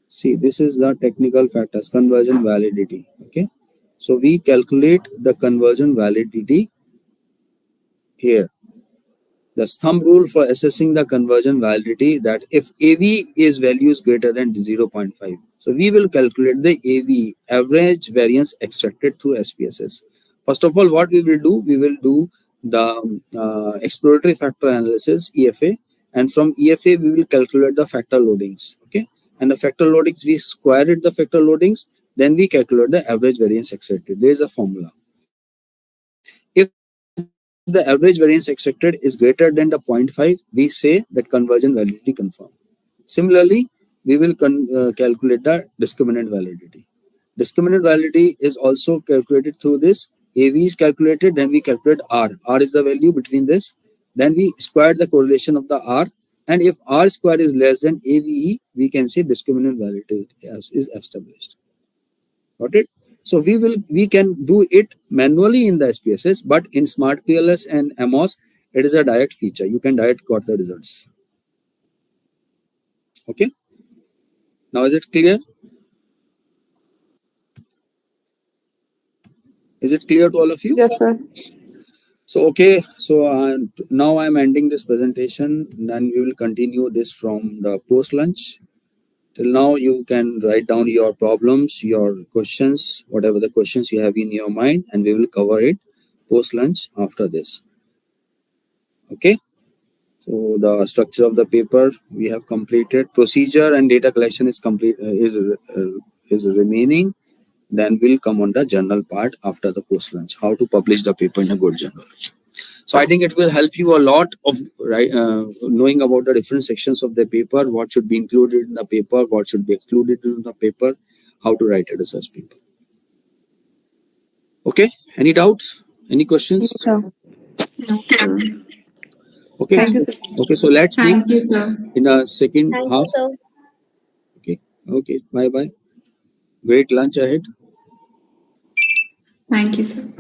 See, this is the technical factors, conversion validity. Okay. So we calculate the conversion validity here. The thumb rule for assessing the conversion validity, that if AV is value is greater than 0.5, so we will calculate the AV, average variance extracted through SPSS. First of all, what we will do the exploratory factor analysis, EFA, and from EFA we will calculate the factor loadings. Okay, and the factor loadings, we square it the factor loadings, then we calculate the average variance extracted. There is a formula. If the average variance extracted is greater than the 0.5, we say that conversion validity confirmed. Similarly, we will calculate the discriminant validity. Discriminant validity is also calculated through this. AV is calculated, then we calculate R. R is the value between this. Then we square the correlation of the R. And if R square is less than AVE, we can say discriminant validity is established. Got it? So we can do it manually in the SPSS, but in Smart PLS and AMOS, it is a direct feature. You can direct got the results. Okay. Now is it clear? Is it clear to all of you? Yes, sir. So okay. So now I'm ending this presentation. Then we will continue this from the post lunch. Till now, you can write down your problems, your questions, whatever the questions you have in your mind, and we will cover it post lunch after this. Okay. So the structure of the paper we have completed. Procedure and data collection is complete. Is remaining. Then we'll come on the journal part after the post lunch. How to publish the paper in a good journal. So I think it will help you a lot of knowing about the different sections of the paper, what should be included in the paper, what should be excluded in the paper, how to write a research paper. Okay. Any doubts? Any questions? Yes, sir. No, sir. Okay. Thank you, sir. Okay. So let's meet Thank you, sir. in a second Thank you, half. sir. Okay. Okay. Bye bye. Great lunch ahead. Thank you, sir.